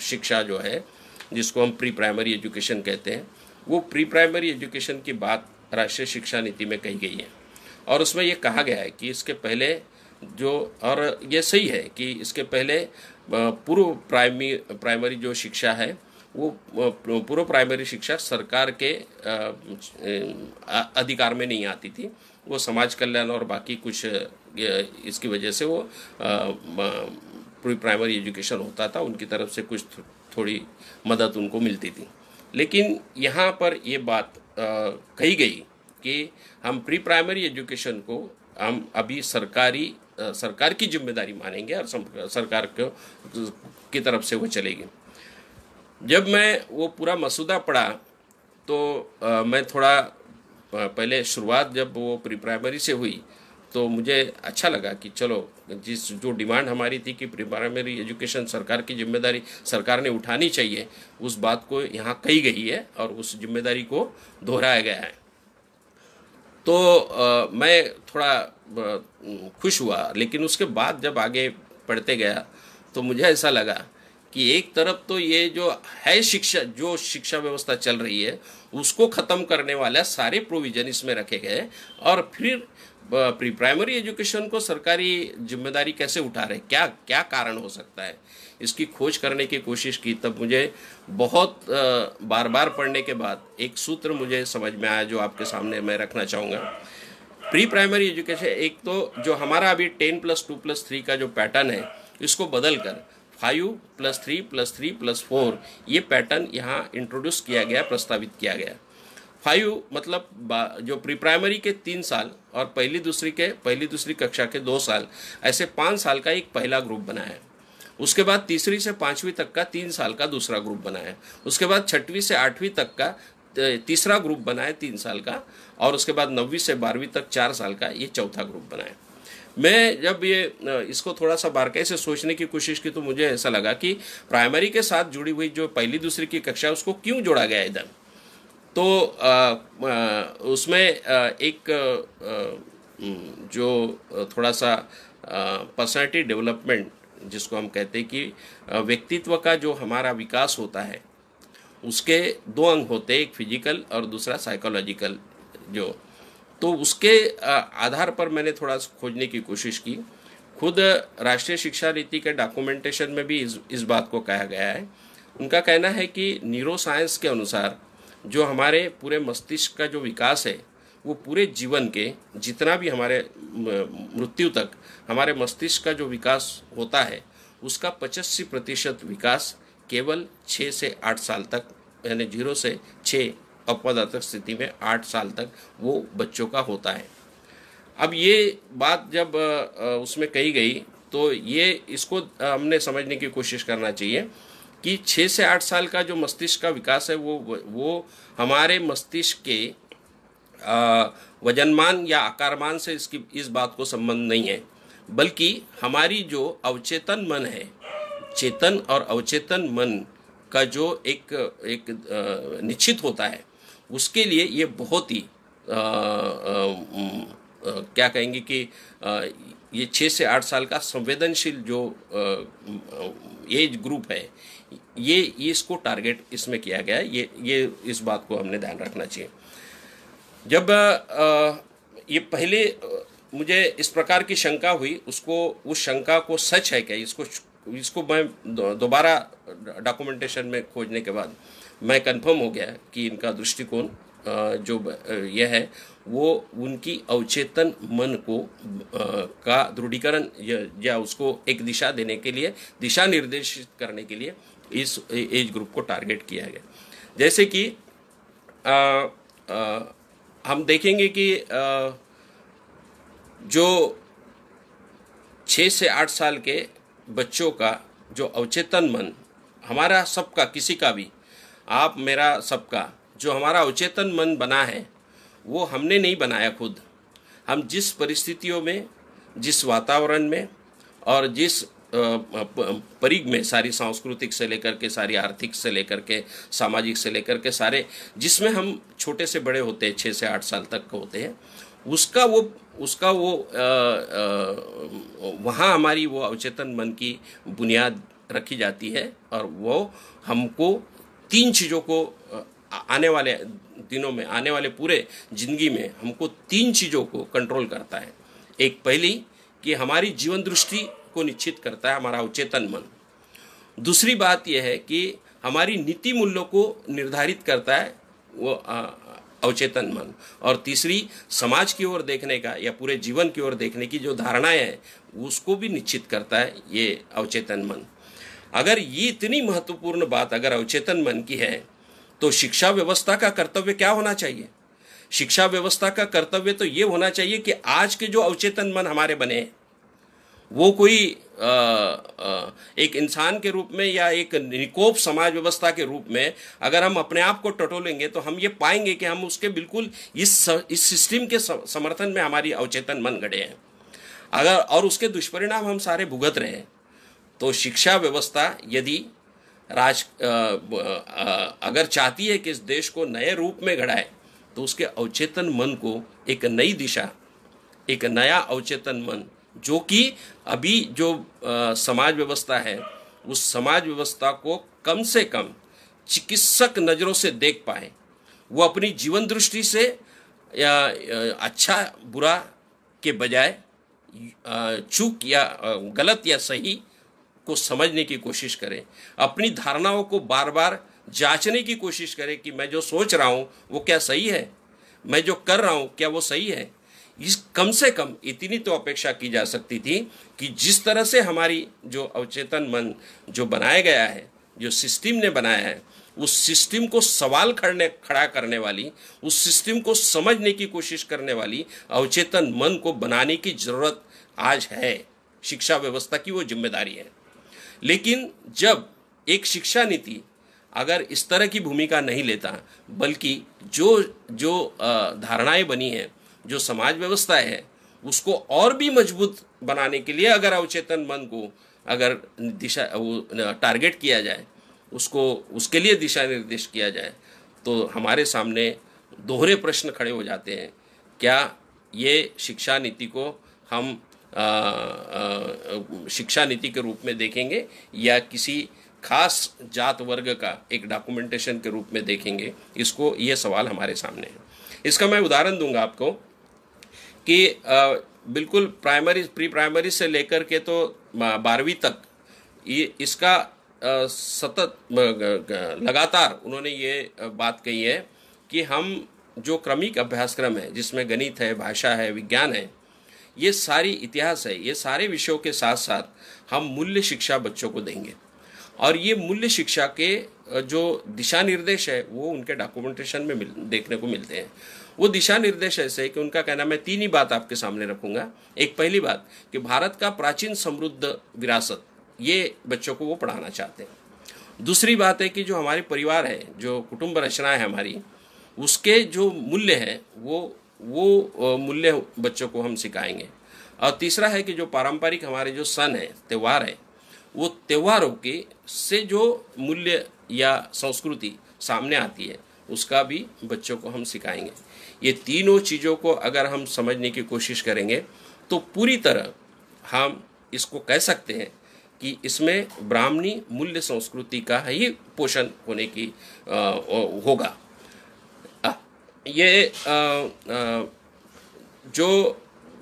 शिक्षा जो है, जिसको हम प्री प्राइमरी एजुकेशन कहते हैं, वो प्री प्राइमरी एजुकेशन की बात राष्ट्रीय शिक्षा नीति में कही गई है। और उसमें ये कहा गया है कि इसके पहले और ये सही है कि इसके पहले पूर्व प्राइमरी जो शिक्षा है, वो पूर्व प्राइमरी शिक्षा सरकार के अधिकार में नहीं आती थी। वो समाज कल्याण और बाकी कुछ इसकी वजह से वो प्री प्राइमरी एजुकेशन होता था, उनकी तरफ से कुछ थोड़ी मदद उनको मिलती थी। लेकिन यहाँ पर ये बात कही गई कि हम प्री प्राइमरी एजुकेशन को हम अभी सरकार की जिम्मेदारी मानेंगे और सरकार की तरफ से वो चलेगी। जब मैं वो पूरा मसूदा पढ़ा तो मैं थोड़ा पहले शुरुआत जब वो प्री प्राइमरी से हुई तो मुझे अच्छा लगा कि चलो जो डिमांड हमारी थी कि प्री प्राइमरी एजुकेशन सरकार की जिम्मेदारी सरकार ने उठानी चाहिए, उस बात को यहाँ कही गई है और उस जिम्मेदारी को दोहराया गया है। तो मैं थोड़ा खुश हुआ, लेकिन उसके बाद जब आगे पढ़ते गया तो मुझे ऐसा लगा कि एक तरफ तो ये जो है शिक्षा व्यवस्था चल रही है उसको ख़त्म करने वाला सारे प्रोविजन इसमें रखे गए, और फिर प्री प्राइमरी एजुकेशन को सरकारी जिम्मेदारी कैसे उठा रहे, क्या क्या कारण हो सकता है, इसकी खोज करने की कोशिश की। तब मुझे बहुत बार बार पढ़ने के बाद एक सूत्र मुझे समझ में आया जो आपके सामने मैं रखना चाहूँगा। प्री प्राइमरी एजुकेशन, एक तो जो हमारा अभी 10+2+3 का जो पैटर्न है इसको बदल कर 5+3+3+4 ये पैटर्न यहाँ इंट्रोड्यूस किया गया, प्रस्तावित किया गया। 5 मतलब जो प्री प्राइमरी के 3 साल और पहली दूसरी कक्षा के 2 साल, ऐसे 5 साल का एक पहला ग्रुप बना है। उसके बाद तीसरी से 5वीं तक का 3 साल का दूसरा ग्रुप बना है। उसके बाद 6वीं से 8वीं तक का तीसरा ग्रुप बना है 3 साल का, और उसके बाद 9वीं से 12वीं तक 4 साल का ये चौथा ग्रुप बना है। मैं जब इसको थोड़ा सा बारीकी से सोचने की कोशिश की तो मुझे ऐसा लगा कि प्राइमरी के साथ जुड़ी हुई जो पहली दूसरी की कक्षा उसको क्यों जोड़ा गया इधर। तो उसमें एक जो थोड़ा सा पर्सनैलिटी डेवलपमेंट जिसको हम कहते हैं कि व्यक्तित्व का जो हमारा विकास होता है उसके 2 अंग होते हैं, एक फिजिकल और दूसरा साइकोलॉजिकल। तो उसके आधार पर मैंने थोड़ा खोजने की कोशिश की। खुद राष्ट्रीय शिक्षा नीति के डॉक्यूमेंटेशन में भी इस बात को कहा गया है। उनका कहना है कि न्यूरो साइंस के अनुसार जो हमारे पूरे मस्तिष्क का जो विकास है वो पूरे जीवन के जितना भी हमारे मृत्यु तक हमारे मस्तिष्क का जो विकास होता है उसका 85% विकास केवल 6 से 8 साल तक, यानी 0 से 6 अपवादात्मक स्थिति में 8 साल तक वो बच्चों का होता है। अब ये बात जब उसमें कही गई तो ये इसको हमने समझने की कोशिश करना चाहिए कि 6 से 8 साल का जो मस्तिष्क का विकास है वो हमारे मस्तिष्क के वजनमान या आकारमान से इस बात को संबंध नहीं है, बल्कि हमारी जो अवचेतन मन है, चेतन और अवचेतन मन का जो एक निश्चित होता है उसके लिए ये बहुत ही क्या कहेंगे कि ये 6 से 8 साल का संवेदनशील जो एज ग्रुप है ये इसको टारगेट इसमें किया गया है। ये इस बात को हमने ध्यान रखना चाहिए। जब ये पहले मुझे इस प्रकार की शंका हुई, उस शंका को सच है क्या, इसको मैं दोबारा डॉक्यूमेंटेशन में खोजने के बाद मैं कंफर्म हो गया कि इनका दृष्टिकोण जो यह है वो उनकी अवचेतन मन को का दृढ़ीकरण या उसको एक दिशा देने के लिए, दिशा निर्देशित करने के लिए इस एज ग्रुप को टारगेट किया गया। जैसे कि हम देखेंगे कि जो 6 से 8 साल के बच्चों का जो अवचेतन मन, हमारा सबका, किसी का भी, आप मेरा सबका, जो हमारा अवचेतन मन बना है वो हमने नहीं बनाया खुद। हम जिस परिस्थितियों में, जिस वातावरण में और जिस परिग में, सारी सांस्कृतिक से लेकर के सारी आर्थिक से लेकर के सामाजिक से लेकर के सारे जिसमें हम छोटे से बड़े होते हैं, 6 से 8 साल तक का होते हैं, उसका वो वहाँ हमारी वो अवचेतन मन की बुनियाद रखी जाती है और वो हमको 3 चीज़ों को आने वाले दिनों में, आने वाले पूरे जिंदगी में हमको 3 चीज़ों को कंट्रोल करता है। एक पहली कि हमारी जीवन दृष्टि को निश्चित करता है हमारा अवचेतन मन। दूसरी बात यह है कि हमारी नीति मूल्यों को निर्धारित करता है वो अवचेतन मन। और तीसरी, समाज की ओर देखने का या पूरे जीवन की ओर देखने की जो धारणाएं हैं उसको भी निश्चित करता है ये अवचेतन मन। अगर ये इतनी महत्वपूर्ण बात अगर अवचेतन मन की है तो शिक्षा व्यवस्था का कर्तव्य क्या होना चाहिए? शिक्षा व्यवस्था का कर्तव्य तो ये होना चाहिए कि आज के जो अवचेतन मन हमारे बने वो कोई एक इंसान के रूप में या एक निकोप समाज व्यवस्था के रूप में अगर हम अपने आप को टटोलेंगे तो हम ये पाएंगे कि हम उसके बिल्कुल इस सिस्टम के समर्थन में हमारी अवचेतन मन गढ़े हैं। अगर और उसके दुष्परिणाम हम सारे भुगत रहे हैं। तो शिक्षा व्यवस्था यदि अगर चाहती है कि इस देश को नए रूप में गढ़ाए, तो उसके अवचेतन मन को एक नई दिशा, एक नया अवचेतन मन, जो कि अभी जो समाज व्यवस्था है, उस समाज व्यवस्था को कम से कम चिकित्सक नज़रों से देख पाए, वो अपनी जीवन दृष्टि से या अच्छा बुरा के बजाय चूक या गलत या सही को समझने की कोशिश करें, अपनी धारणाओं को बार बार जांचने की कोशिश करें कि मैं जो सोच रहा हूँ वो क्या सही है, मैं जो कर रहा हूँ क्या वो सही है। इस कम से कम इतनी तो अपेक्षा की जा सकती थी कि जिस तरह से हमारी जो अवचेतन मन जो बनाया गया है, जो सिस्टम ने बनाया है, उस सिस्टम को सवाल खड़ा करने वाली, उस सिस्टम को समझने की कोशिश करने वाली अवचेतन मन को बनाने की जरूरत आज है। शिक्षा व्यवस्था की वो जिम्मेदारी है। लेकिन जब एक शिक्षा नीति अगर इस तरह की भूमिका नहीं लेता, बल्कि जो जो धारणाएं बनी हैं, जो समाज व्यवस्था है, उसको और भी मजबूत बनाने के लिए अगर अवचेतन मन को अगर दिशा टारगेट किया जाए, उसको उसके लिए दिशा निर्देश किया जाए, तो हमारे सामने दोहरे प्रश्न खड़े हो जाते हैं। क्या ये शिक्षा नीति को हम शिक्षा नीति के रूप में देखेंगे या किसी खास जात वर्ग का एक डॉक्यूमेंटेशन के रूप में देखेंगे? इसको ये सवाल हमारे सामने है। इसका मैं उदाहरण दूंगा आपको कि बिल्कुल प्री प्राइमरी से लेकर के तो 12वीं तक ये इसका सतत लगातार उन्होंने ये बात कही है कि हम जो क्रमिक अभ्यासक्रम है, जिसमें गणित है, भाषा है, विज्ञान है, ये सारी इतिहास है, ये सारे विषयों के साथ साथ हम मूल्य शिक्षा बच्चों को देंगे। और ये मूल्य शिक्षा के जो दिशा निर्देश है वो उनके डॉक्यूमेंटेशन में देखने को मिलते हैं। वो दिशा निर्देश ऐसे है कि उनका कहना, मैं 3 ही बात आपके सामने रखूंगा। एक पहली बात कि भारत का प्राचीन समृद्ध विरासत, ये बच्चों को वो पढ़ाना चाहते हैं। दूसरी बात है कि जो हमारे परिवार है, जो कुटुंब रचना है हमारी, उसके जो मूल्य हैं वो मूल्य बच्चों को हम सिखाएंगे। और तीसरा है कि जो पारंपरिक हमारे जो सन है, त्यौहार है, वो त्योहारों के से जो मूल्य या संस्कृति सामने आती है, उसका भी बच्चों को हम सिखाएंगे। ये तीनों चीज़ों को अगर हम समझने की कोशिश करेंगे तो पूरी तरह हम इसको कह सकते हैं कि इसमें ब्राह्मणी मूल्य संस्कृति का ही पोषण होने की होगा। ये जो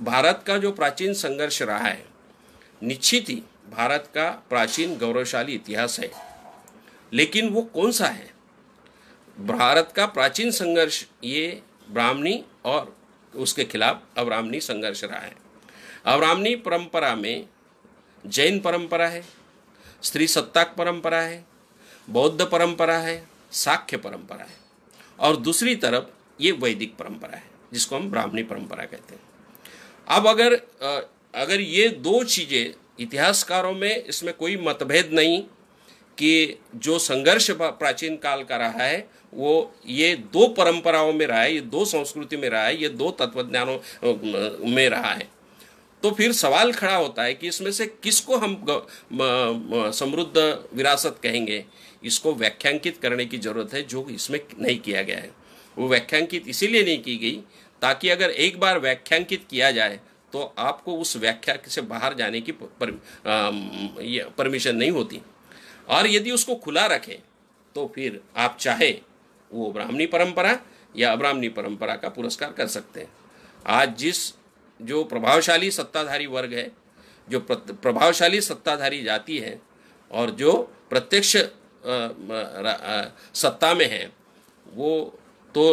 भारत का जो प्राचीन संघर्ष रहा है, निश्चित ही भारत का प्राचीन गौरवशाली इतिहास है, लेकिन वो कौन सा है? भारत का प्राचीन संघर्ष ये ब्राह्मणी और उसके खिलाफ अब्राह्मणी संघर्ष रहा है। अब्राह्मणी परंपरा में जैन परंपरा है, स्त्री सत्ताक परंपरा है, बौद्ध परंपरा है, शाक्य परंपरा है, और दूसरी तरफ ये वैदिक परंपरा है जिसको हम ब्राह्मणी परंपरा कहते हैं। अब अगर ये दो चीज़ें, इतिहासकारों में इसमें कोई मतभेद नहीं कि जो संघर्ष प्राचीन काल का रहा है वो ये 2 परंपराओं में रहा है, ये 2 संस्कृति में रहा है, ये 2 तत्वज्ञानों में रहा है, तो फिर सवाल खड़ा होता है कि इसमें से किसको हम समृद्ध विरासत कहेंगे। इसको व्याख्यांकित करने की जरूरत है, जो इसमें नहीं किया गया है। वो व्याख्यांकित इसीलिए नहीं की गई ताकि अगर एक बार व्याख्यांकित किया जाए तो आपको उस व्याख्या से बाहर जाने की परमिशन नहीं होती, और यदि उसको खुला रखें तो फिर आप चाहे वो ब्राह्मणी परंपरा या अब्राह्मणी परंपरा का पुरस्कार कर सकते हैं। आज जो प्रभावशाली सत्ताधारी वर्ग है, जो प्रभावशाली सत्ताधारी जाति है, और जो प्रत्यक्ष सत्ता में है, वो तो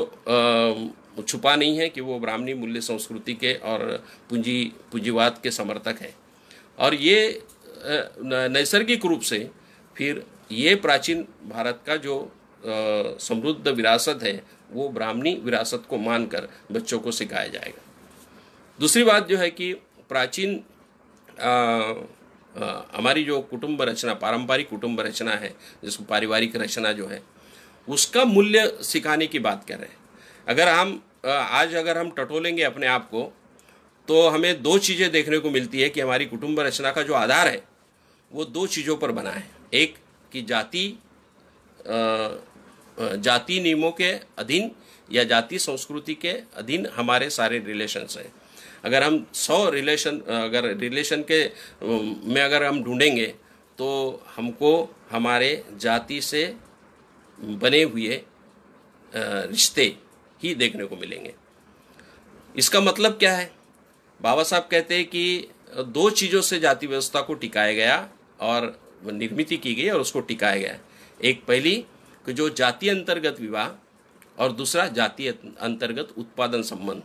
छुपा नहीं है कि वो ब्राह्मणी मूल्य संस्कृति के और पूंजीवाद के समर्थक है। और ये नैसर्गिक रूप से फिर ये प्राचीन भारत का जो समृद्ध विरासत है वो ब्राह्मणी विरासत को मानकर बच्चों को सिखाया जाएगा। दूसरी बात जो है कि प्राचीन हमारी जो कुटुंब रचना, पारंपरिक कुटुंब रचना है, जिसको पारिवारिक रचना जो है, उसका मूल्य सिखाने की बात कर रहे हैं। अगर हम टटोलेंगे अपने आप को तो हमें दो चीज़ें देखने को मिलती है कि हमारी कुटुंब रचना का जो आधार है वो दो चीज़ों पर बना है। एक कि जाति नियमों के अधीन या जाति संस्कृति के अधीन हमारे सारे रिलेशंस हैं। अगर हम 100 रिलेशन के में अगर हम ढूंढेंगे तो हमको हमारे जाति से बने हुए रिश्ते ही देखने को मिलेंगे। इसका मतलब क्या है? बाबा साहब कहते हैं कि दो चीज़ों से जाति व्यवस्था को टिकाया गया और निर्मित की गई और उसको टिकाया गया। एक पहली कि जो जाति अंतर्गत विवाह और दूसरा जाति अंतर्गत उत्पादन संबंध।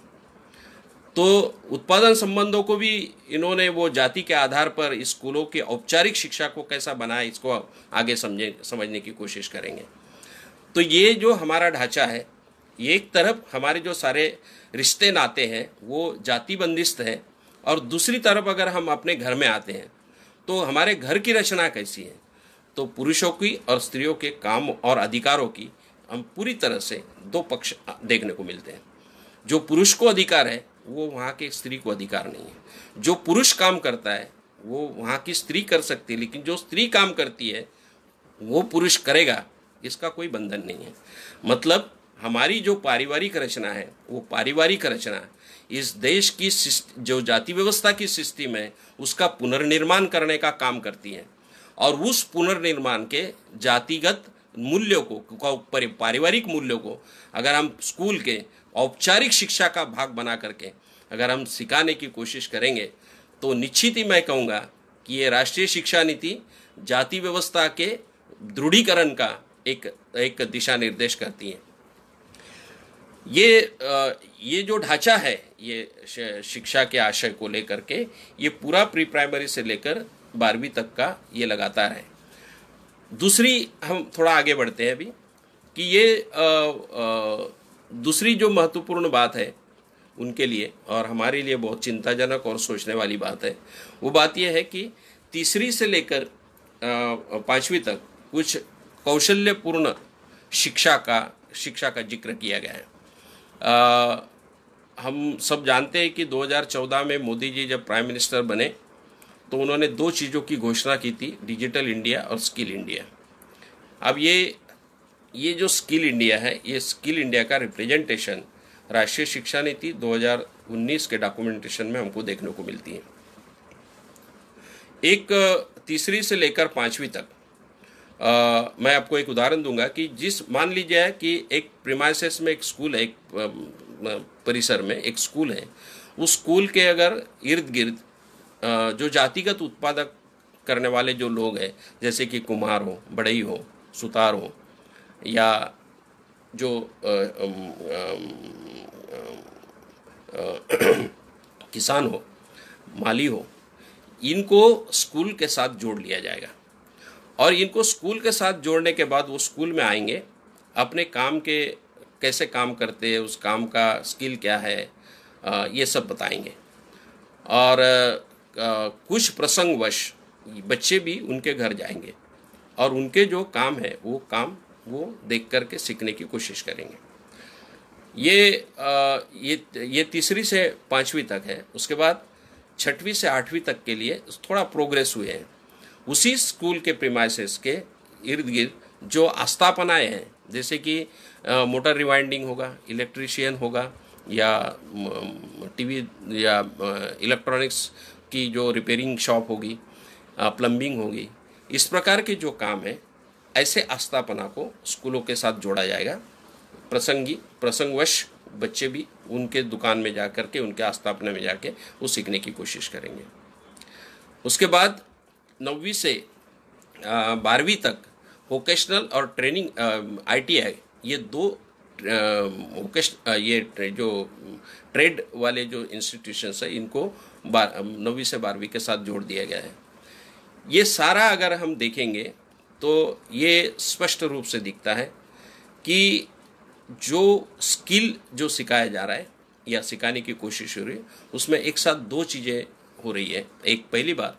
तो उत्पादन संबंधों को भी इन्होंने वो जाति के आधार पर स्कूलों की औपचारिक शिक्षा को कैसा बनाया, इसको आगे समझने की कोशिश करेंगे। तो ये जो हमारा ढांचा है, ये एक तरफ हमारे जो सारे रिश्ते नाते हैं वो जाति बंदिस्त है, और दूसरी तरफ अगर हम अपने घर में आते हैं तो हमारे घर की रचना कैसी है, तो पुरुषों की और स्त्रियों के काम और अधिकारों की हम पूरी तरह से दो पक्ष देखने को मिलते हैं। जो पुरुष को अधिकार है वो वहाँ के स्त्री को अधिकार नहीं है। जो पुरुष काम करता है वो वहाँ की स्त्री कर सकती है, लेकिन जो स्त्री काम करती है वो पुरुष करेगा, इसका कोई बंधन नहीं है। मतलब हमारी जो पारिवारिक रचना है वो पारिवारिक रचना इस देश की जो जाति व्यवस्था की सिस्टम है उसका पुनर्निर्माण करने का काम करती है, और उस पुनर्निर्माण के जातिगत मूल्यों को पारिवारिक मूल्यों को अगर हम स्कूल के औपचारिक शिक्षा का भाग बना करके अगर हम सिखाने की कोशिश करेंगे तो निश्चित ही मैं कहूँगा कि ये राष्ट्रीय शिक्षा नीति जाति व्यवस्था के दृढ़ीकरण का एक दिशा निर्देश करती है। ये जो ढांचा है ये शिक्षा के आशय को लेकर के ये पूरा प्री प्राइमरी से लेकर 12वीं तक का ये लगातार है। दूसरी हम थोड़ा आगे बढ़ते हैं अभी कि ये दूसरी जो महत्वपूर्ण बात है उनके लिए और हमारे लिए बहुत चिंताजनक और सोचने वाली बात है, वो बात यह है कि तीसरी से लेकर 5वीं तक कुछ कौशल्यपूर्ण शिक्षा का जिक्र किया गया है। हम सब जानते हैं कि 2014 में मोदी जी जब प्राइम मिनिस्टर बने तो उन्होंने दो चीज़ों की घोषणा की थी, डिजिटल इंडिया और स्किल इंडिया। अब ये जो स्किल इंडिया है, ये स्किल इंडिया का रिप्रेजेंटेशन राष्ट्रीय शिक्षा नीति 2019 के डॉक्यूमेंटेशन में हमको देखने को मिलती है। एक तीसरी से लेकर 5वीं तक मैं आपको एक उदाहरण दूंगा कि मान लीजिए कि एक प्रीमाइसेस में एक स्कूल है, एक परिसर में एक स्कूल है, उस स्कूल के अगर इर्द गिर्द जो जातिगत उत्पादक करने वाले जो लोग हैं, जैसे कि कुम्हार हो, बढ़ई हो, सुतार हो, या जो किसान हो, माली हो, इनको स्कूल के साथ जोड़ लिया जाएगा। और इनको स्कूल के साथ जोड़ने के बाद वो स्कूल में आएंगे, अपने काम के कैसे काम करते हैं, उस काम का स्किल क्या है, ये सब बताएंगे। और कुछ प्रसंगवश बच्चे भी उनके घर जाएंगे और उनके जो काम है वो देख करके सीखने की कोशिश करेंगे। ये तीसरी से 5वीं तक है। उसके बाद 6वीं से 8वीं तक के लिए थोड़ा प्रोग्रेस हुए हैं। उसी स्कूल के प्रीमाइसेस के इर्द गिर्द जो आस्थापनाएं हैं, जैसे कि मोटर रिवाइंडिंग होगा, इलेक्ट्रीशियन होगा, या टीवी या इलेक्ट्रॉनिक्स की जो रिपेयरिंग शॉप होगी, प्लम्बिंग होगी, इस प्रकार के जो काम है, ऐसे आस्थापना को स्कूलों के साथ जोड़ा जाएगा। प्रसंगवश बच्चे भी उनके दुकान में जा कर के, उनके आस्थापना में जाके वो सीखने की कोशिश करेंगे। उसके बाद 9वीं से 12वीं तक वोकेशनल और ट्रेनिंग ITI, ये दो ये जो ट्रेड वाले जो इंस्टीट्यूशंस है, इनको 9वीं से 12वीं के साथ जोड़ दिया गया है। ये सारा अगर हम देखेंगे तो ये स्पष्ट रूप से दिखता है कि जो स्किल जो सिखाया जा रहा है या सिखाने की कोशिश हो रही है, उसमें एक साथ दो चीज़ें हो रही है। एक पहली बात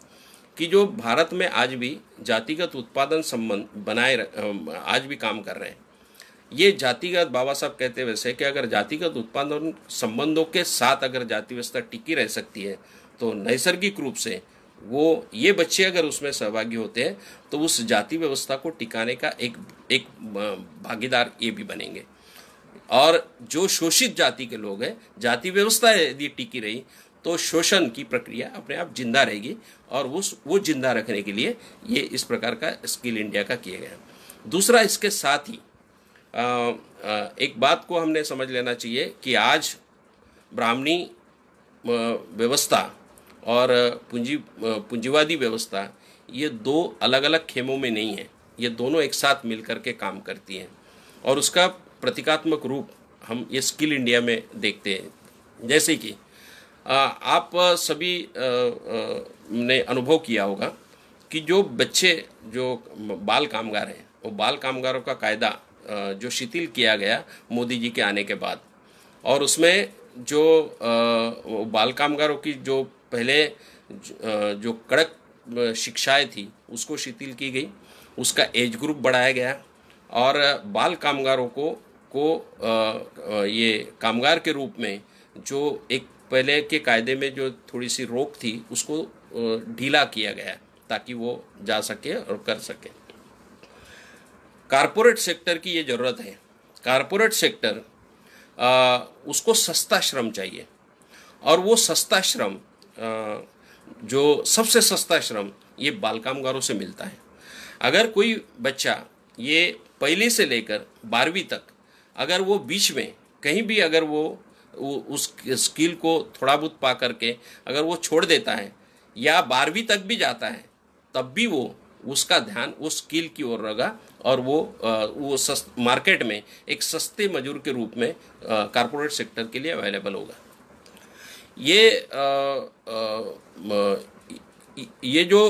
कि जो भारत में आज भी जातिगत उत्पादन संबंध बनाए आज भी काम कर रहे हैं, ये जातिगत, बाबा साहब कहते हैं वैसे कि अगर जातिगत उत्पादन संबंधों के साथ अगर जाति व्यवस्था टिकी रह सकती है तो नैसर्गिक रूप से वो ये बच्चे अगर उसमें सहभागी होते हैं तो उस जाति व्यवस्था को टिकाने का एक भागीदार ये भी बनेंगे। और जो शोषित जाति के लोग हैं, जाति व्यवस्था यदि टिकी रही तो शोषण की प्रक्रिया अपने आप जिंदा रहेगी, और वो जिंदा रखने के लिए ये इस प्रकार का स्किल इंडिया का किया गया। दूसरा, इसके साथ ही एक बात को हमने समझ लेना चाहिए कि आज ब्राह्मणी व्यवस्था और पूंजीवादी व्यवस्था ये दो अलग अलग खेमों में नहीं है, ये दोनों एक साथ मिलकर के काम करती हैं, और उसका प्रतीकात्मक रूप हम ये स्किल इंडिया में देखते हैं। जैसे कि आप सभी ने अनुभव किया होगा कि जो बच्चे जो बाल कामगार हैं, वो बाल कामगारों का कायदा जो शिथिल किया गया मोदी जी के आने के बाद, और उसमें जो बाल कामगारों की जो पहले जो कड़क शिक्षाएं थी उसको शिथिल की गई, उसका एज ग्रुप बढ़ाया गया, और बाल कामगारों को ये कामगार के रूप में जो एक पहले के कायदे में जो थोड़ी सी रोक थी उसको ढीला किया गया ताकि वो जा सके और कर सके। कारपोरेट सेक्टर की ये ज़रूरत है। कारपोरेट सेक्टर उसको सस्ता श्रम चाहिए, और वो सस्ता श्रम जो सबसे सस्ता श्रम ये बाल कामगारों से मिलता है। अगर कोई बच्चा ये पहली से लेकर 12वीं तक अगर वो बीच में कहीं भी अगर वो उस स्किल को थोड़ा बहुत पा करके अगर वो छोड़ देता है या 12वीं तक भी जाता है, तब भी वो उसका ध्यान उस स्किल की ओर रहेगा, और वो मार्केट में एक सस्ते मजदूर के रूप में कारपोरेट सेक्टर के लिए अवेलेबल होगा। ये जो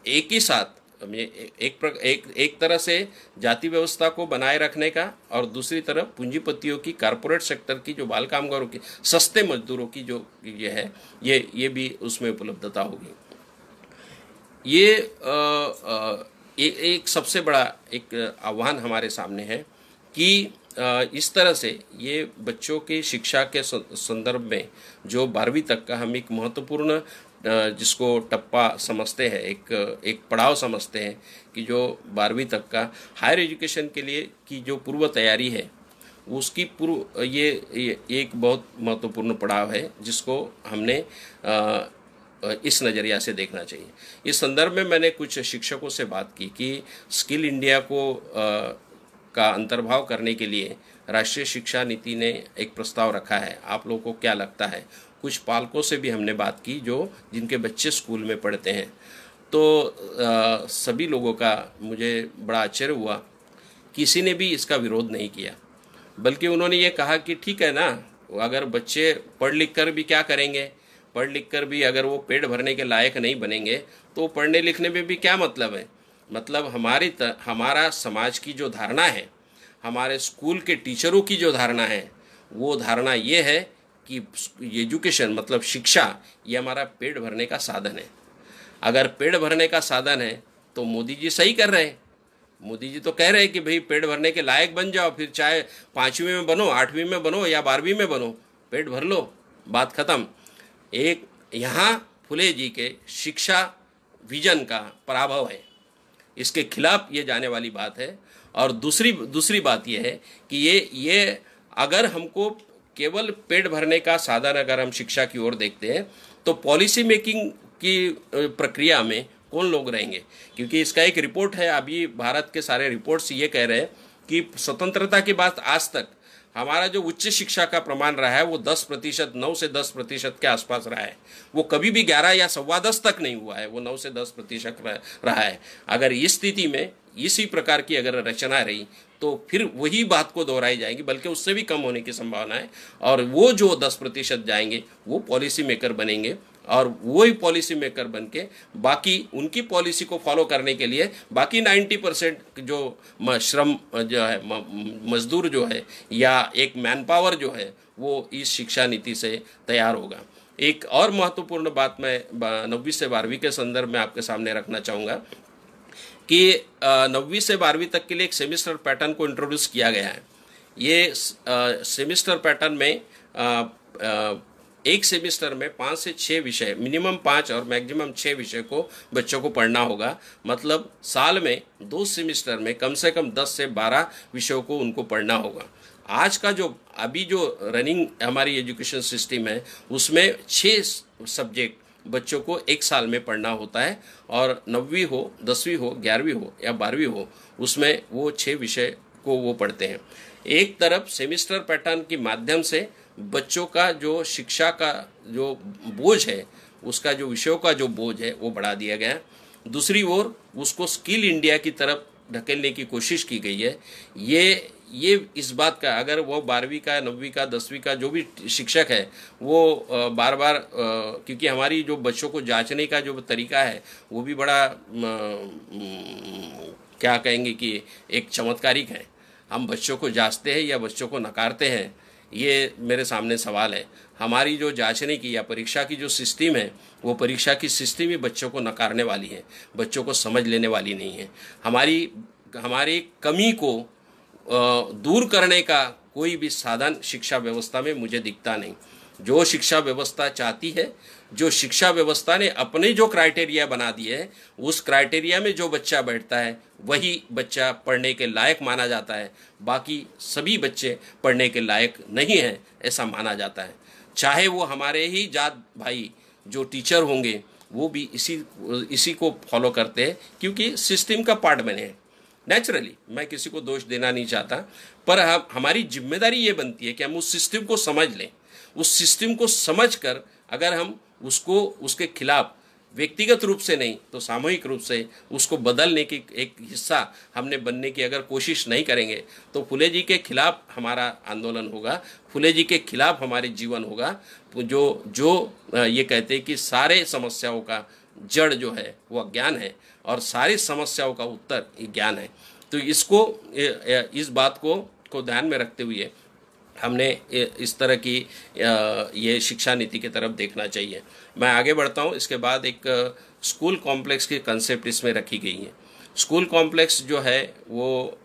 एक ही साथ एक तरह से जाति व्यवस्था को बनाए रखने का, और दूसरी तरफ पूंजीपतियों की कारपोरेट सेक्टर की जो बाल कामगारों की सस्ते मजदूरों की जो ये है ये भी उसमें उपलब्धता होगी। ये एक सबसे बड़ा एक आह्वान हमारे सामने है कि इस तरह से ये बच्चों की शिक्षा के संदर्भ में जो 12वीं तक का हम एक महत्वपूर्ण जिसको टप्पा समझते हैं, एक पड़ाव समझते हैं कि जो 12वीं तक का हायर एजुकेशन के लिए की जो पूर्व तैयारी है उसकी ये एक बहुत महत्वपूर्ण पड़ाव है जिसको हमने इस नज़रिया से देखना चाहिए। इस संदर्भ में मैंने कुछ शिक्षकों से बात की कि स्किल इंडिया को का अंतर्भाव करने के लिए राष्ट्रीय शिक्षा नीति ने एक प्रस्ताव रखा है, आप लोगों को क्या लगता है। कुछ पालकों से भी हमने बात की जिनके बच्चे स्कूल में पढ़ते हैं, तो सभी लोगों का मुझे बड़ा आश्चर्य हुआ, किसी ने भी इसका विरोध नहीं किया, बल्कि उन्होंने ये कहा कि ठीक है ना, अगर बच्चे पढ़ लिख कर भी क्या करेंगे, पढ़ लिख कर भी अगर वो पेट भरने के लायक नहीं बनेंगे तो पढ़ने लिखने में भी क्या मतलब है। मतलब हमारा समाज की जो धारणा है, हमारे स्कूल के टीचरों की जो धारणा है, वो धारणा ये है कि एजुकेशन मतलब शिक्षा ये हमारा पेट भरने का साधन है। अगर पेट भरने का साधन है तो मोदी जी सही कर रहे हैं। मोदी जी तो कह रहे हैं कि भाई पेट भरने के लायक बन जाओ, फिर चाहे 5वीं में बनो, 8वीं में बनो या 12वीं में बनो, पेट भर लो, बात ख़त्म। एक यहाँ फुले जी के शिक्षा विजन का पराभव है, इसके खिलाफ ये जाने वाली बात है। और दूसरी बात ये है कि ये अगर हमको केवल पेट भरने का साधन अगर हम शिक्षा की ओर देखते हैं तो पॉलिसी मेकिंग की प्रक्रिया में कौन लोग रहेंगे, क्योंकि इसका एक रिपोर्ट है, अभी भारत के सारे रिपोर्ट्स ये कह रहे हैं कि स्वतंत्रता के बाद आज तक हमारा जो उच्च शिक्षा का प्रमाण रहा है वो 10%, 9 से 10% के आसपास रहा है। वो कभी भी 11 या 10.25 तक नहीं हुआ है, वो 9 से 10% रहा है। अगर इस स्थिति में इसी प्रकार की अगर रचना रही तो फिर वही बात को दोहराई जाएगी, बल्कि उससे भी कम होने की संभावना है। और वो जो 10% जाएंगे वो पॉलिसी मेकर बनेंगे, और वही पॉलिसी मेकर बन के बाकी उनकी पॉलिसी को फॉलो करने के लिए बाकी 90% जो श्रम जो है, मजदूर जो है या एक मैन पावर जो है, वो इस शिक्षा नीति से तैयार होगा। एक और महत्वपूर्ण बात मैं 9वीं से 12वीं के संदर्भ में आपके सामने रखना चाहूँगा कि 9वीं से 12वीं तक के लिए एक सेमिस्टर पैटर्न को इंट्रोड्यूस किया गया है। ये सेमिस्टर पैटर्न में एक सेमिस्टर में 5 से 6 विषय, मिनिमम 5 और मैक्सिमम 6 विषय को बच्चों को पढ़ना होगा। मतलब साल में 2 सेमिस्टर में कम से कम 10 से 12 विषयों को उनको पढ़ना होगा। आज का जो अभी जो रनिंग हमारी एजुकेशन सिस्टम है उसमें 6 सब्जेक्ट बच्चों को एक साल में पढ़ना होता है, और 9वीं हो, 10वीं हो, 11वीं हो या 12वीं हो, उसमें वो 6 विषय को वो पढ़ते हैं। एक तरफ सेमिस्टर पैटर्न के माध्यम से बच्चों का जो शिक्षा का जो बोझ है, उसका जो विषयों का जो बोझ है वो बढ़ा दिया गया है। दूसरी ओर उसको स्किल इंडिया की तरफ ढकेलने की कोशिश की गई है। ये इस बात का, अगर वो 12वीं का, 9वीं का, 10वीं का जो भी शिक्षक है वो बार बार, क्योंकि हमारी जो बच्चों को जांचने का जो तरीका है वो भी बड़ा क्या कहेंगे कि एक चमत्कारिक है। हम बच्चों को जांचते हैं या बच्चों को नकारते हैं, ये मेरे सामने सवाल है। हमारी जो जांचने की या परीक्षा की जो सिस्टम है, वो परीक्षा की सिस्टम ही बच्चों को नकारने वाली है, बच्चों को समझ लेने वाली नहीं है। हमारी कमी को दूर करने का कोई भी साधन शिक्षा व्यवस्था में मुझे दिखता नहीं। जो शिक्षा व्यवस्था चाहती है, जो शिक्षा व्यवस्था ने अपने जो क्राइटेरिया बना दिए हैं, उस क्राइटेरिया में जो बच्चा बैठता है वही बच्चा पढ़ने के लायक माना जाता है। बाकी सभी बच्चे पढ़ने के लायक नहीं हैं, ऐसा माना जाता है। चाहे वो हमारे ही जात भाई जो टीचर होंगे वो भी इसी को फॉलो करते हैं, क्योंकि सिस्टम का पार्ट बने हैं। नेचुरली मैं किसी को दोष देना नहीं चाहता, पर हमारी जिम्मेदारी ये बनती है कि हम उस सिस्टम को समझ लें। उस सिस्टम को समझकर अगर हम उसको उसके खिलाफ व्यक्तिगत रूप से नहीं तो सामूहिक रूप से उसको बदलने की एक हिस्सा हमने बनने की अगर कोशिश नहीं करेंगे तो फुले जी के खिलाफ हमारा आंदोलन होगा, फुले जी के खिलाफ हमारे जीवन होगा। जो ये कहते हैं कि सारे समस्याओं का जड़ जो है वो अज्ञान है और सारी समस्याओं का उत्तर ज्ञान है। तो इस बात को ध्यान में रखते हुए हमने इस तरह की ये शिक्षा नीति की तरफ देखना चाहिए। मैं आगे बढ़ता हूँ। इसके बाद एक स्कूल कॉम्प्लेक्स की कंसेप्ट इसमें रखी गई है। स्कूल कॉम्प्लेक्स जो है वो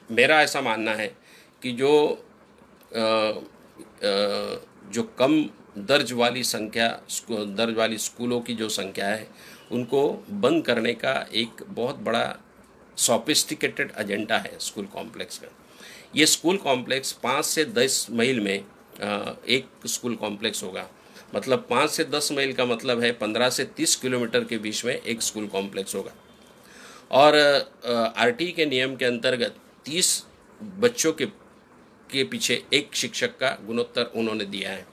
मेरा ऐसा मानना है कि जो कम दर्ज वाली स्कूलों की जो संख्या है उनको बंद करने का एक बहुत बड़ा सोफिस्टिकेटेड एजेंडा है स्कूल कॉम्प्लेक्स का। ये स्कूल कॉम्प्लेक्स 5 से 10 मील में एक स्कूल कॉम्प्लेक्स होगा। मतलब 5 से 10 मील का मतलब है 15 से 30 किलोमीटर के बीच में एक स्कूल कॉम्प्लेक्स होगा। और आरटी के नियम के अंतर्गत 30 बच्चों के पीछे एक शिक्षक का गुणोत्तर उन्होंने दिया है।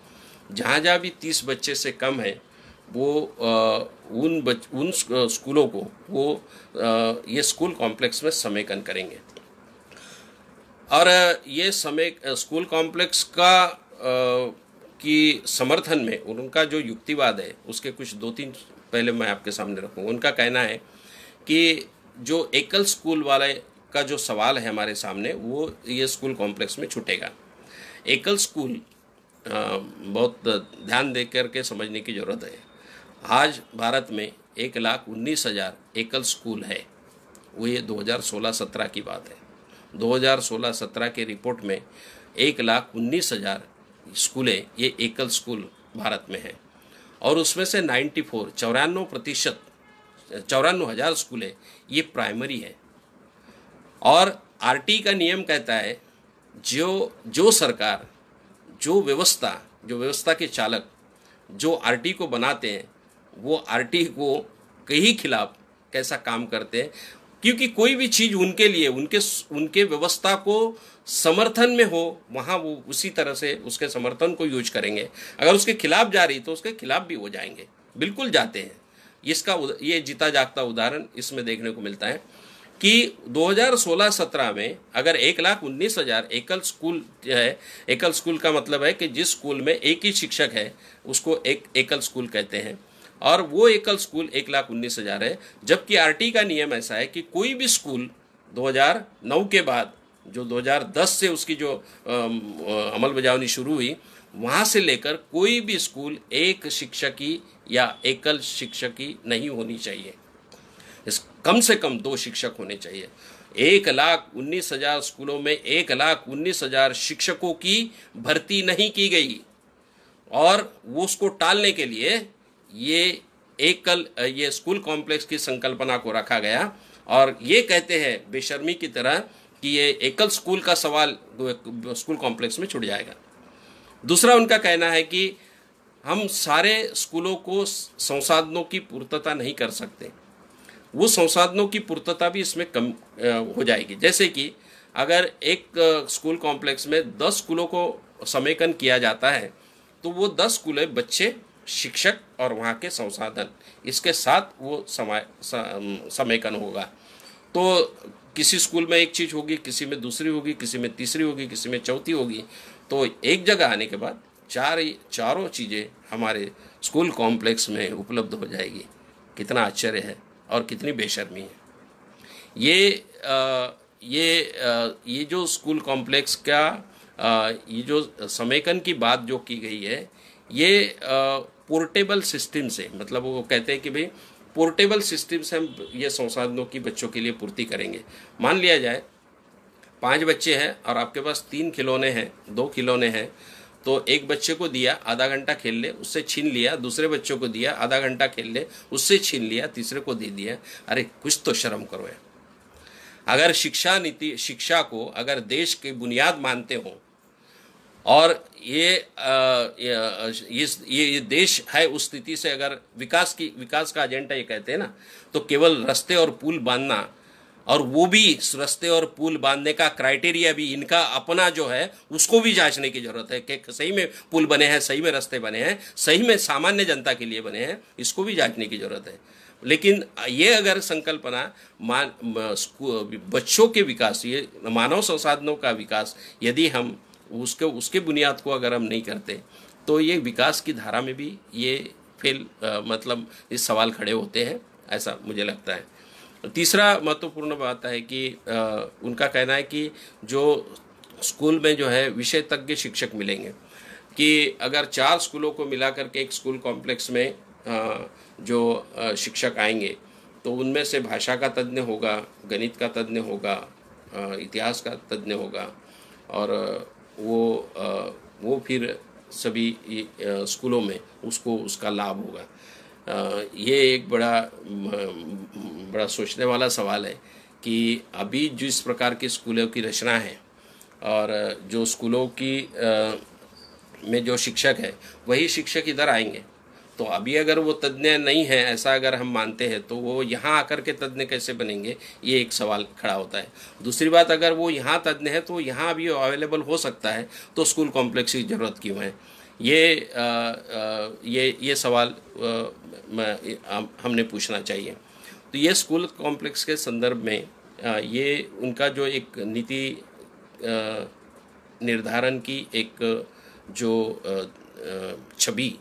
जहाँ जहाँ भी 30 बच्चे से कम है वो उन स्कूलों को वो ये स्कूल कॉम्प्लेक्स में समेकन करेंगे। और ये स्कूल कॉम्प्लेक्स की समर्थन में उनका जो युक्तिवाद है उसके कुछ 2-3 पहले मैं आपके सामने रखूँगा। उनका कहना है कि जो एकल स्कूल वाले का जो सवाल है हमारे सामने वो ये स्कूल कॉम्प्लेक्स में छूटेगा। एकल स्कूल बहुत ध्यान दे करके समझने की ज़रूरत है। आज भारत में 1,19,000 एकल स्कूल है। वो ये 2016-17 की बात है। 2016-17 के रिपोर्ट में 1,19,000 स्कूलें ये एकल स्कूल भारत में हैं और उसमें से 94,000 स्कूलें ये प्राइमरी है। और आरटी का नियम कहता है जो सरकार जो व्यवस्था के चालक जो आरटी को बनाते हैं वो आरटी को के ही खिलाफ कैसा काम करते हैं, क्योंकि कोई भी चीज़ उनके लिए उनके व्यवस्था को समर्थन में हो वहाँ वो उसी तरह से उसके समर्थन को यूज करेंगे। अगर उसके खिलाफ जा रही तो उसके खिलाफ भी हो जाएंगे, बिल्कुल जाते हैं। ये जीता जागता उदाहरण इसमें देखने को मिलता है कि 2016-17 में अगर 1,19,000 एकल स्कूल है, एकल स्कूल का मतलब है कि जिस स्कूल में एक ही शिक्षक है उसको एक एकल स्कूल कहते हैं, और वो एकल स्कूल 1,19,000 है। जबकि आरटी का नियम ऐसा है कि कोई भी स्कूल 2009 के बाद जो 2010 से उसकी जो अमल बजावनी शुरू हुई वहाँ से लेकर कोई भी स्कूल एक शिक्षक की या एकल शिक्षक की नहीं होनी चाहिए। कम से कम 2 शिक्षक होने चाहिए। 1,19,000 स्कूलों में 1,19,000 शिक्षकों की भर्ती नहीं की गई और वो उसको टालने के लिए ये स्कूल कॉम्प्लेक्स की संकल्पना को रखा गया और ये कहते हैं बेशर्मी की तरह कि ये एकल स्कूल का सवाल स्कूल कॉम्प्लेक्स में छूट जाएगा। दूसरा उनका कहना है कि हम सारे स्कूलों को संसाधनों की पूर्तता नहीं कर सकते, वो संसाधनों की पूर्तता भी इसमें कम हो जाएगी। जैसे कि अगर एक स्कूल कॉम्प्लेक्स में 10 स्कूलों को समेकन किया जाता है तो वो 10 स्कूलें, बच्चे, शिक्षक और वहाँ के संसाधन, इसके साथ वो समेकन होगा। तो किसी स्कूल में एक चीज़ होगी, किसी में दूसरी होगी, किसी में तीसरी होगी, किसी में चौथी होगी। तो एक जगह आने के बाद चारों चीज़ें हमारे स्कूल कॉम्प्लेक्स में उपलब्ध हो जाएगी। कितना आश्चर्य है और कितनी बेशर्मी है। ये जो स्कूल कॉम्प्लेक्स का ये जो समेकन की बात जो की गई है, ये पोर्टेबल सिस्टम से, मतलब वो कहते हैं कि भाई पोर्टेबल सिस्टम से हम ये संसाधनों की बच्चों के लिए पूर्ति करेंगे। मान लिया जाए 5 बच्चे हैं और आपके पास 3 खिलौने हैं, 2 खिलौने हैं, तो एक बच्चे को दिया आधा घंटा खेल ले, उससे छीन लिया, दूसरे बच्चों को दिया आधा घंटा खेल ले, उससे छीन लिया, तीसरे को दे दिया। अरे कुछ तो शर्म करो यार। अगर शिक्षा नीति, शिक्षा को अगर देश की बुनियाद मानते हो और ये देश है उस स्थिति से अगर विकास का एजेंडा ये कहते हैं ना, तो केवल रास्ते और पुल बांधना, और वो भी रास्ते और पुल बांधने का क्राइटेरिया भी इनका अपना जो है उसको भी जांचने की जरूरत है कि सही में पुल बने हैं, सही में रास्ते बने हैं, सही में सामान्य जनता के लिए बने हैं, इसको भी जांचने की जरूरत है। लेकिन ये अगर संकल्पना बच्चों के विकास, ये मानव संसाधनों का विकास, यदि हम उसके बुनियाद को अगर हम नहीं करते तो ये विकास की धारा में भी ये मतलब इस सवाल खड़े होते हैं, ऐसा मुझे लगता है। तीसरा महत्वपूर्ण बात है कि उनका कहना है कि जो स्कूल में जो है विषयतज्ञ शिक्षक मिलेंगे, कि अगर 4 स्कूलों को मिला करके एक स्कूल कॉम्प्लेक्स में जो शिक्षक आएंगे तो उनमें से भाषा का तज्ञ होगा, गणित का तज्ञ होगा, इतिहास का तज्ञ होगा, और वो फिर सभी स्कूलों में उसका लाभ होगा। ये एक बड़ा सोचने वाला सवाल है कि अभी जिस प्रकार की स्कूलों की रचना है और जो स्कूलों की में जो शिक्षक है वही शिक्षक इधर आएंगे, तो अभी अगर वो तज्ञ नहीं है ऐसा अगर हम मानते हैं तो वो यहाँ आकर के तज्ञ कैसे बनेंगे, ये एक सवाल खड़ा होता है। दूसरी बात, अगर वो यहाँ तज्ञ है तो यहाँ भी अवेलेबल हो सकता है, तो स्कूल कॉम्प्लेक्स की ज़रूरत क्यों है? ये सवाल हमने पूछना चाहिए। तो ये स्कूल कॉम्प्लेक्स के संदर्भ में ये उनका जो एक नीति निर्धारण की एक जो छवि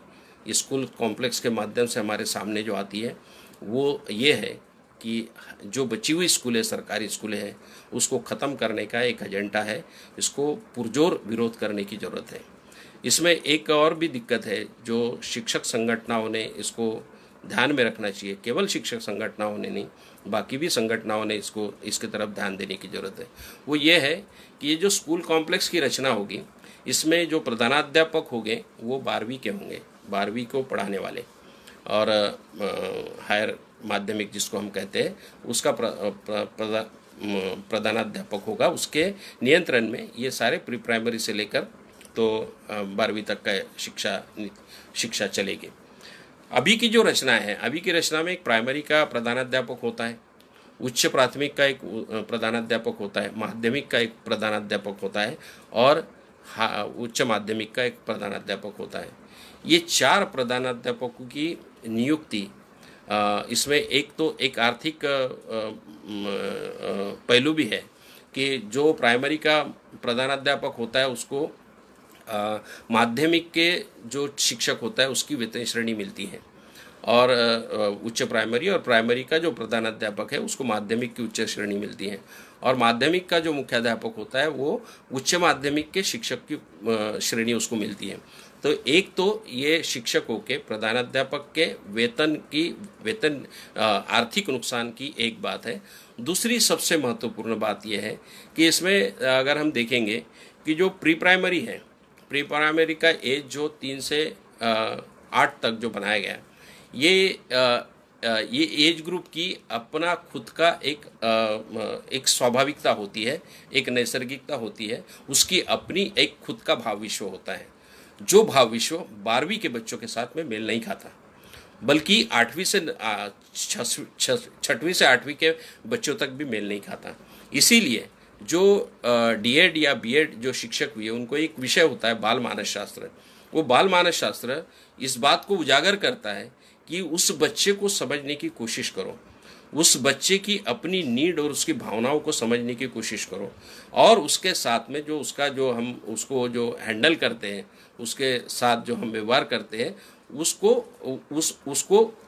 स्कूल कॉम्प्लेक्स के माध्यम से हमारे सामने जो आती है वो ये है कि जो बची हुई स्कूलें, सरकारी स्कूलें हैं, उसको ख़त्म करने का एक एजेंडा है। इसको पुरजोर विरोध करने की ज़रूरत है। इसमें एक और भी दिक्कत है जो शिक्षक संगठनों ने इसको ध्यान में रखना चाहिए। केवल शिक्षक संगठनों ने नहीं, बाकी भी संगठनों ने इसके तरफ ध्यान देने की ज़रूरत है। वो ये है कि ये जो स्कूल कॉम्प्लेक्स की रचना होगी, इसमें जो प्रधानाध्यापक होंगे वो 12वीं के होंगे, 12वीं को पढ़ाने वाले, और हायर माध्यमिक जिसको हम कहते हैं उसका प्रधानाध्यापक होगा। उसके नियंत्रण में ये सारे प्री प्राइमरी से लेकर तो 12वीं तक का शिक्षा चलेगी। अभी की जो रचना है, अभी की रचना में एक प्राइमरी का प्रधानाध्यापक होता है, उच्च प्राथमिक का एक प्रधानाध्यापक होता है, माध्यमिक का एक प्रधानाध्यापक होता है, और उच्च माध्यमिक का एक प्रधानाध्यापक होता है। ये 4 प्रधानाध्यापकों की नियुक्ति, इसमें एक आर्थिक पहलू भी है कि जो प्राइमरी का प्रधानाध्यापक होता है उसको माध्यमिक के जो शिक्षक होता है उसकी वेतन श्रेणी मिलती है, और उच्च प्राइमरी, और प्राइमरी का जो प्रधानाध्यापक है उसको माध्यमिक की उच्च श्रेणी मिलती है, और माध्यमिक का जो मुख्याध्यापक होता है वो उच्च माध्यमिक के शिक्षक की श्रेणी उसको मिलती है। तो एक तो ये शिक्षकों के प्रधानाध्यापक के वेतन आर्थिक नुकसान की एक बात है। दूसरी सबसे महत्वपूर्ण बात यह है कि इसमें अगर हम देखेंगे कि जो प्री प्राइमरी है, प्री प्राइमरी का एज जो 3 से 8 तक जो बनाया गया, ये एज ग्रुप की अपना खुद का एक स्वाभाविकता होती है, एक नैसर्गिकता होती है, उसकी अपनी एक खुद का भाव विश्व होता है, जो भाव विश्व 12वीं के बच्चों के साथ में मेल नहीं खाता, बल्कि 6वीं से 8वीं के बच्चों तक भी मेल नहीं खाता। इसीलिए जो डीएड या बीएड जो शिक्षक हुए उनको एक विषय होता है बाल मानस शास्त्र। वो बाल मानस शास्त्र इस बात को उजागर करता है कि उस बच्चे को समझने की कोशिश करो, उस बच्चे की अपनी नीड और उसकी भावनाओं को समझने की कोशिश करो, और उसके साथ में जो उसका जो हम उसको जो हैंडल करते हैं, उसके साथ जो हम व्यवहार करते हैं, उसको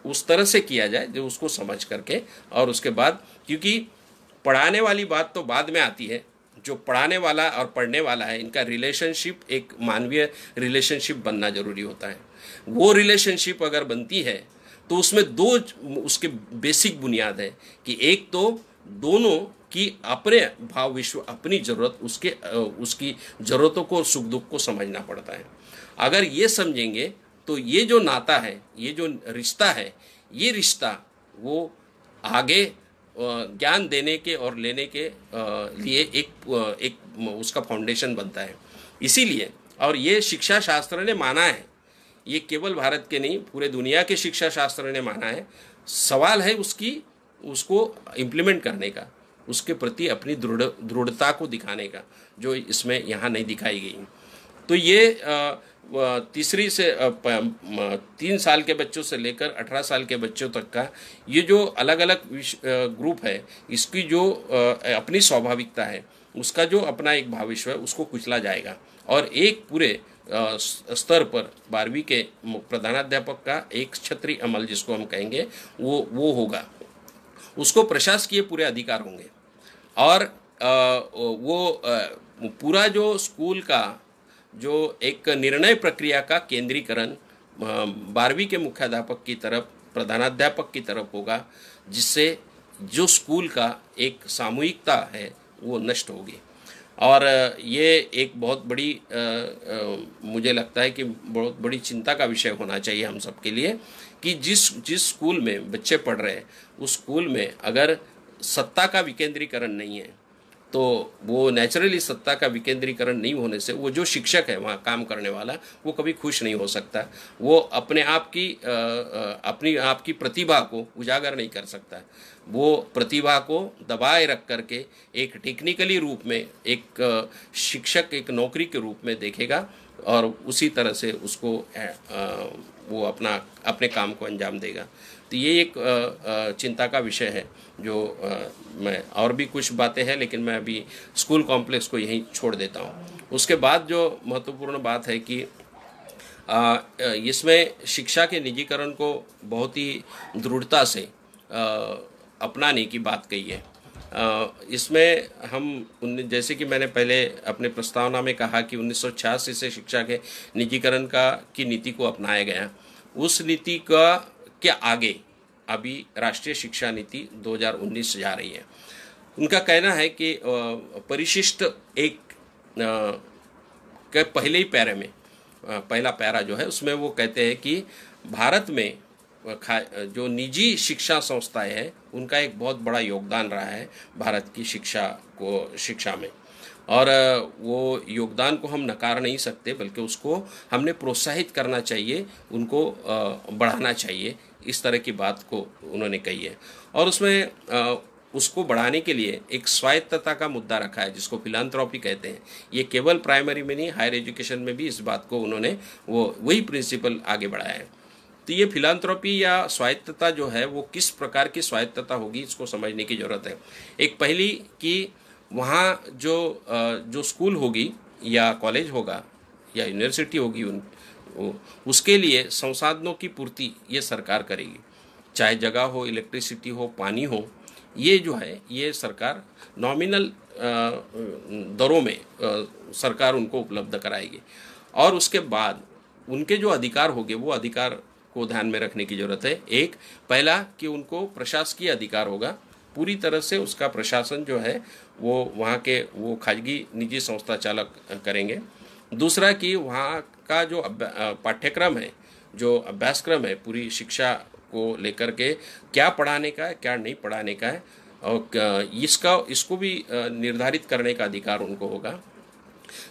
उस तरह से किया जाए जो उसको समझ करके। और उसके बाद, क्योंकि पढ़ाने वाली बात तो बाद में आती है, जो पढ़ाने वाला और पढ़ने वाला है इनका रिलेशनशिप एक मानवीय रिलेशनशिप बनना जरूरी होता है। वो रिलेशनशिप अगर बनती है तो उसमें दो उसके बेसिक बुनियाद है कि एक तो दोनों की अपने भाव विश्व, अपनी ज़रूरत, उसकी ज़रूरतों को, सुख दुख को समझना पड़ता है। अगर ये समझेंगे तो ये जो नाता है, ये जो रिश्ता है, ये रिश्ता वो आगे ज्ञान देने के और लेने के लिए एक उसका फाउंडेशन बनता है। इसीलिए, और ये शिक्षा शास्त्र ने माना है, ये केवल भारत के नहीं पूरे दुनिया के शिक्षा शास्त्र ने माना है। सवाल है उसको इम्प्लीमेंट करने का, उसके प्रति अपनी दृढ़ता को दिखाने का, जो इसमें यहाँ नहीं दिखाई गई। तो ये तीसरी से 3 साल के बच्चों से लेकर 18 साल के बच्चों तक का ये जो अलग अलग ग्रुप है, इसकी जो अपनी स्वाभाविकता है, उसका जो अपना एक भविष्य है, उसको कुचला जाएगा। और एक पूरे स्तर पर 12वीं के प्रधानाध्यापक का एक क्षत्रिय अमल जिसको हम कहेंगे वो होगा, उसको प्रशासकीय पूरे अधिकार होंगे। और वो पूरा जो स्कूल का जो एक निर्णय प्रक्रिया का केंद्रीकरण 12वीं के मुख्याध्यापक की तरफ, प्रधानाध्यापक की तरफ होगा, जिससे जो स्कूल का एक सामूहिकता है वो नष्ट होगी। और ये एक बहुत बड़ी मुझे लगता है कि बहुत बड़ी चिंता का विषय होना चाहिए हम सब के लिए कि जिस स्कूल में बच्चे पढ़ रहे हैं उस स्कूल में अगर सत्ता का विकेंद्रीकरण नहीं है तो वो नेचुरली सत्ता का विकेंद्रीकरण नहीं होने से वो जो शिक्षक है वहाँ काम करने वाला वो कभी खुश नहीं हो सकता। वो अपनी आप की प्रतिभा को उजागर नहीं कर सकता। वो प्रतिभा को दबाए रख करके एक टेक्निकली रूप में एक शिक्षक एक नौकरी के रूप में देखेगा और उसी तरह से उसको वो अपने काम को अंजाम देगा। तो ये एक चिंता का विषय है जो मैं, और भी कुछ बातें हैं लेकिन मैं अभी स्कूल कॉम्प्लेक्स को यहीं छोड़ देता हूँ। उसके बाद जो महत्वपूर्ण बात है कि इसमें शिक्षा के निजीकरण को बहुत ही दृढ़ता से अपनाने की बात कही है। इसमें हम जैसे कि मैंने पहले अपने प्रस्तावना में कहा कि 1986 से शिक्षा के निजीकरण की नीति को अपनाया गया। उस नीति के आगे अभी राष्ट्रीय शिक्षा नीति 2019 जा रही है। उनका कहना है कि परिशिष्ट एक के पहले ही पैरे में, पहला पैरा जो है उसमें वो कहते हैं कि भारत में जो निजी शिक्षा संस्थाएं हैं उनका एक बहुत बड़ा योगदान रहा है भारत की शिक्षा में, और वो योगदान को हम नकार नहीं सकते बल्कि उसको हमने प्रोत्साहित करना चाहिए, उनको बढ़ाना चाहिए। इस तरह की बात को उन्होंने कही है। और उसमें उसको बढ़ाने के लिए एक स्वायत्तता का मुद्दा रखा है जिसको फिलांथ्रोपी कहते हैं। ये केवल प्राइमरी में नहीं, हायर एजुकेशन में भी इस बात को उन्होंने वही प्रिंसिपल आगे बढ़ाया है। तो ये फिलांथ्रोपी या स्वायत्तता जो है वो किस प्रकार की स्वायत्तता होगी इसको समझने की ज़रूरत है। एक पहली कि वहाँ जो स्कूल होगी या कॉलेज होगा या यूनिवर्सिटी होगी उसके लिए संसाधनों की पूर्ति ये सरकार करेगी, चाहे जगह हो, इलेक्ट्रिसिटी हो, पानी हो, ये जो है ये सरकार नॉमिनल दरों में सरकार उनको उपलब्ध कराएगी। और उसके बाद उनके जो अधिकार होंगे वो अधिकार को ध्यान में रखने की ज़रूरत है। एक, पहला कि उनको प्रशासकीय अधिकार होगा, पूरी तरह से उसका प्रशासन जो है वो वहाँ के वो खाजगी निजी संस्था चालक करेंगे। दूसरा कि वहाँ का जो पाठ्यक्रम है, जो अभ्यासक्रम है, पूरी शिक्षा को लेकर के क्या पढ़ाने का है, क्या नहीं पढ़ाने का है, और इसको भी निर्धारित करने का अधिकार उनको होगा।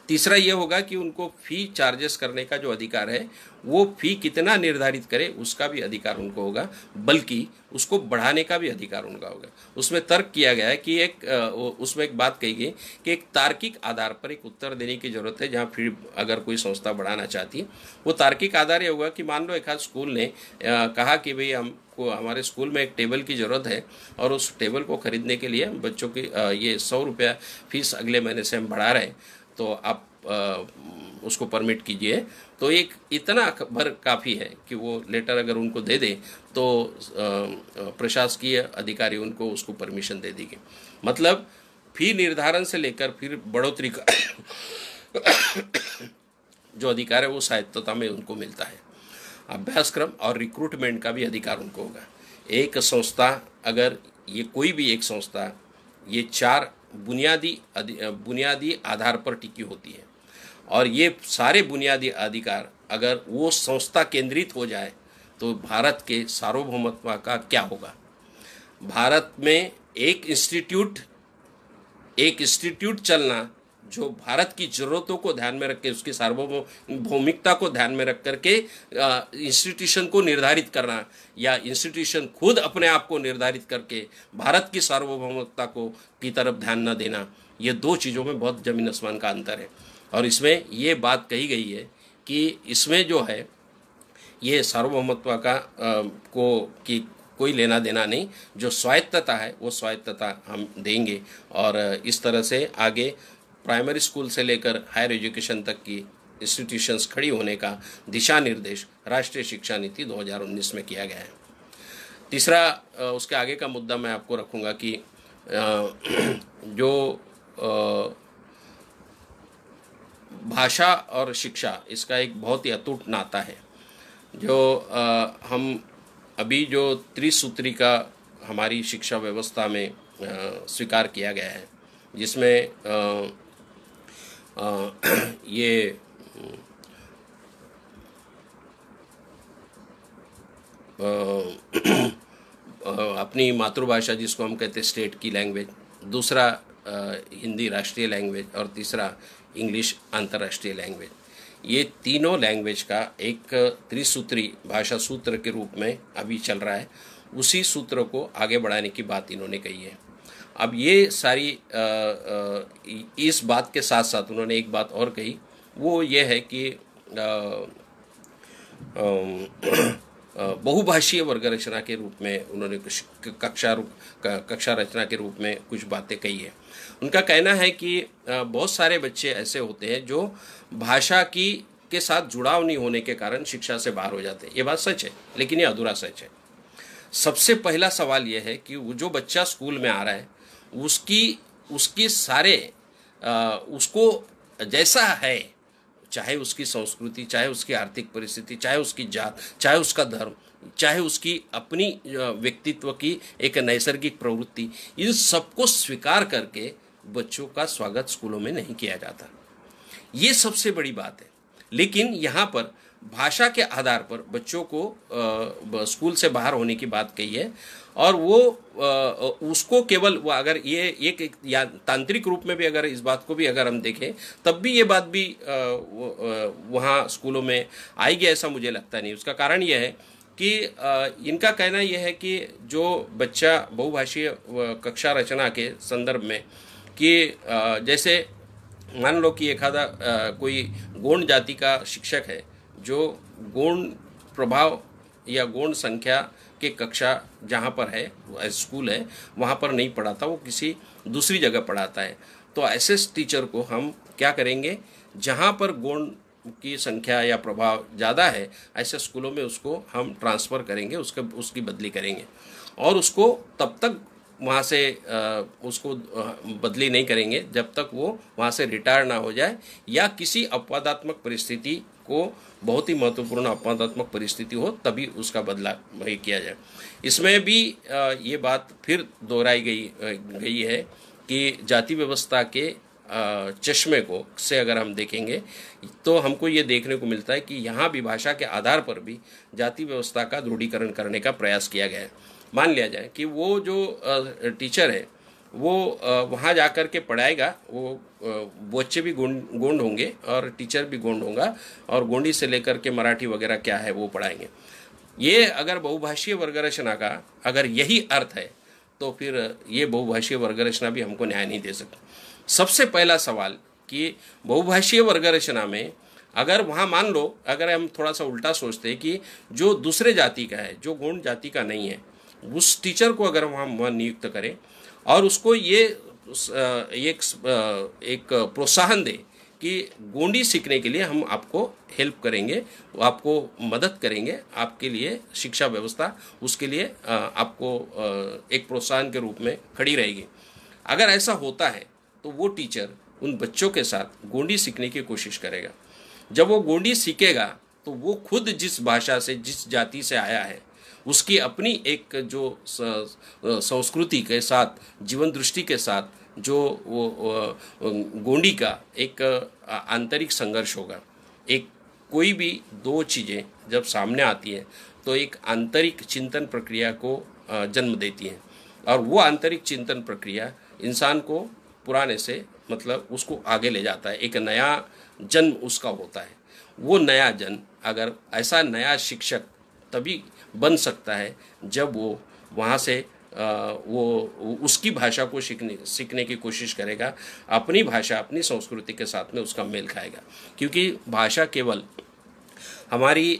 तीसरा ये होगा कि उनको फ़ी चार्जेस करने का जो अधिकार है वो फ़ी कितना निर्धारित करे उसका भी अधिकार उनको होगा, बल्कि उसको बढ़ाने का भी अधिकार उनका होगा। उसमें तर्क किया गया है कि उसमें एक बात कही गई कि एक तार्किक आधार पर एक उत्तर देने की ज़रूरत है, जहाँ फिर अगर कोई संस्था बढ़ाना चाहती है। वो तार्किक आधार ये होगा कि मान लो एक आध स्कूल ने कहा कि भाई हमको हमारे स्कूल में एक टेबल की ज़रूरत है और उस टेबल को ख़रीदने के लिए बच्चों की ये 100 रुपया फीस अगले महीने से हम बढ़ा रहे हैं, तो आप उसको परमिट कीजिए। तो एक इतना भर काफ़ी है कि वो लेटर अगर उनको दे दे तो प्रशासकीय अधिकारी उनको उसको परमिशन दे देंगे। मतलब फी निर्धारण से लेकर फिर बढ़ोतरी का जो अधिकार है वो स्वायत्तता में उनको मिलता है। अभ्यासक्रम और रिक्रूटमेंट का भी अधिकार उनको होगा। एक संस्था, अगर ये कोई भी एक संस्था ये 4 बुनियादी आधार पर टिकी होती है, और ये सारे बुनियादी अधिकार अगर वो संस्था केंद्रित हो जाए तो भारत के सार्वभौमत्व का क्या होगा। भारत में एक इंस्टीट्यूट चलना जो भारत की ज़रूरतों को ध्यान में रख के, उसकी सार्वभौमिकता को ध्यान में रख करके इंस्टीट्यूशन को निर्धारित करना, या इंस्टीट्यूशन खुद अपने आप को निर्धारित करके भारत की सार्वभौमिकता को की तरफ ध्यान न देना, ये 2 चीज़ों में बहुत ज़मीन आसमान का अंतर है। और इसमें ये बात कही गई है कि इसमें जो है ये सार्वभौमत्व का की कोई लेना देना नहीं, जो स्वायत्तता है वो स्वायत्तता हम देंगे। और इस तरह से आगे प्राइमरी स्कूल से लेकर हायर एजुकेशन तक की इंस्टीट्यूशंस खड़ी होने का दिशा निर्देश राष्ट्रीय शिक्षा नीति 2019 में किया गया है। तीसरा, उसके आगे का मुद्दा मैं आपको रखूँगा कि जो भाषा और शिक्षा, इसका एक बहुत ही अटूट नाता है। जो हम अभी जो त्रिसूत्री का हमारी शिक्षा व्यवस्था में स्वीकार किया गया है, जिसमें ये अपनी मातृभाषा जिसको हम कहते हैं स्टेट की लैंग्वेज, दूसरा हिंदी राष्ट्रीय लैंग्वेज, और तीसरा इंग्लिश अंतर्राष्ट्रीय लैंग्वेज, ये तीनों लैंग्वेज का एक त्रिसूत्री भाषा सूत्र के रूप में अभी चल रहा है। उसी सूत्र को आगे बढ़ाने की बात इन्होंने कही है। अब ये सारी इस बात के साथ साथ उन्होंने एक बात और कही, वो ये है कि बहुभाषीय वर्ग रचना के रूप में उन्होंने कुछ कक्षा रचना के रूप में कुछ बातें कही है। उनका कहना है कि बहुत सारे बच्चे ऐसे होते हैं जो भाषा के साथ जुड़ाव नहीं होने के कारण शिक्षा से बाहर हो जाते हैं। ये बात सच है, लेकिन ये अधूरा सच है। सबसे पहला सवाल ये है कि वो जो बच्चा स्कूल में आ रहा है उसकी सारे उसको जैसा है, चाहे उसकी संस्कृति, चाहे उसकी आर्थिक परिस्थिति, चाहे उसकी जात, चाहे उसका धर्म, चाहे उसकी अपनी व्यक्तित्व की एक नैसर्गिक प्रवृत्ति, इन सबको स्वीकार करके बच्चों का स्वागत स्कूलों में नहीं किया जाता। ये सबसे बड़ी बात है। लेकिन यहाँ पर भाषा के आधार पर बच्चों को स्कूल से बाहर होने की बात कही है, और वो उसको केवल वो अगर ये एक या तांत्रिक रूप में भी अगर इस बात को भी अगर हम देखें तब भी ये बात भी वहाँ स्कूलों में आएगी, ऐसा मुझे लगता नहीं। उसका कारण यह है कि इनका कहना यह है कि जो बच्चा बहुभाषीय कक्षा रचना के संदर्भ में कि जैसे मान लो कि एखादा कोई गौण जाति का शिक्षक है जो गौण प्रभाव या गौण संख्या के कक्षा जहाँ पर है स्कूल है वहाँ पर नहीं पढ़ाता, वो किसी दूसरी जगह पढ़ाता है, तो ऐसे टीचर को हम क्या करेंगे, जहाँ पर गौण की संख्या या प्रभाव ज़्यादा है, ऐसे स्कूलों में उसको हम ट्रांसफ़र करेंगे, उसकी बदली करेंगे और उसको तब तक वहाँ से उसको बदली नहीं करेंगे जब तक वो वहाँ से रिटायर ना हो जाए या किसी अपवादात्मक परिस्थिति को, बहुत ही महत्वपूर्ण अपवादात्मक परिस्थिति हो, तभी उसका बदला किया जाए। इसमें भी ये बात फिर दोहराई गई है कि जाति व्यवस्था के चश्मे को से अगर हम देखेंगे तो हमको ये देखने को मिलता है कि यहाँ भी भाषा के आधार पर भी जाति व्यवस्था का दृढ़ीकरण करने का प्रयास किया गया है। मान लिया जाए कि वो जो टीचर है वो वहाँ जा कर के पढ़ाएगा, वो बच्चे भी गोंड होंगे और टीचर भी गोंड होगा और गोंडी से लेकर के मराठी वगैरह क्या है वो पढ़ाएंगे। ये अगर बहुभाषीय वर्ग रचना का अगर यही अर्थ है तो फिर ये बहुभाषीय वर्ग रचना भी हमको न्याय नहीं दे सकती। सबसे पहला सवाल कि बहुभाषीय वर्ग रचना में अगर वहाँ मान लो अगर हम थोड़ा सा उल्टा सोचते हैं कि जो दूसरे जाति का है, जो गोंड जाति का नहीं है, उस टीचर को अगर वहाँ नियुक्त करें और उसको ये एक प्रोत्साहन दे कि गोंडी सीखने के लिए हम आपको हेल्प करेंगे, आपको मदद करेंगे, आपके लिए शिक्षा व्यवस्था उसके लिए आपको एक प्रोत्साहन के रूप में खड़ी रहेगी। अगर ऐसा होता है तो वो टीचर उन बच्चों के साथ गोंडी सीखने की कोशिश करेगा। जब वो गोंडी सीखेगा तो वो खुद जिस भाषा से, जिस जाति से आया है, उसकी अपनी एक जो संस्कृति के साथ, जीवन दृष्टि के साथ जो वो गोंडी का एक आंतरिक संघर्ष होगा। एक कोई भी दो चीज़ें जब सामने आती है तो एक आंतरिक चिंतन प्रक्रिया को जन्म देती है और वो आंतरिक चिंतन प्रक्रिया इंसान को पुराने से मतलब उसको आगे ले जाता है, एक नया जन्म उसका होता है। वो नया जन्म, अगर ऐसा नया शिक्षक तभी बन सकता है जब वो वहाँ से वो उसकी भाषा को सीखने की कोशिश करेगा, अपनी भाषा, अपनी संस्कृति के साथ में उसका मेल खाएगा। क्योंकि भाषा केवल हमारी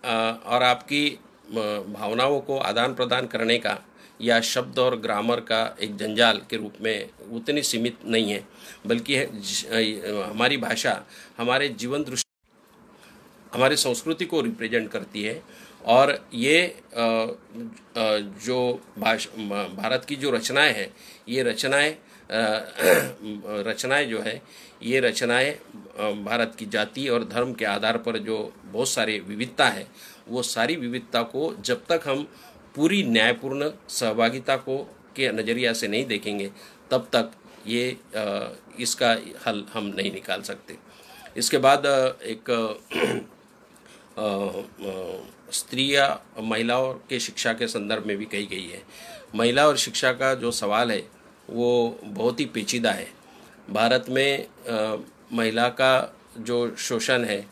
और आपकी भावनाओं को आदान प्रदान करने का या शब्द और ग्रामर का एक जंजाल के रूप में उतनी सीमित नहीं है, बल्कि हमारी भाषा हमारे जीवन दृष्टि, हमारी संस्कृति को रिप्रेजेंट करती है। और ये जो भारत की जो रचनाएं हैं, ये रचनाएं जो है, ये रचनाएं भारत की जाति और धर्म के आधार पर जो बहुत सारी विविधता है, वो सारी विविधता को जब तक हम पूरी न्यायपूर्ण सहभागिता को के नज़रिया से नहीं देखेंगे तब तक ये इसका हल हम नहीं निकाल सकते। इसके बाद एक स्त्रियां महिलाओं के शिक्षा के संदर्भ में भी कही गई है। महिला और शिक्षा का जो सवाल है वो बहुत ही पेचीदा है। भारत में महिला का जो शोषण है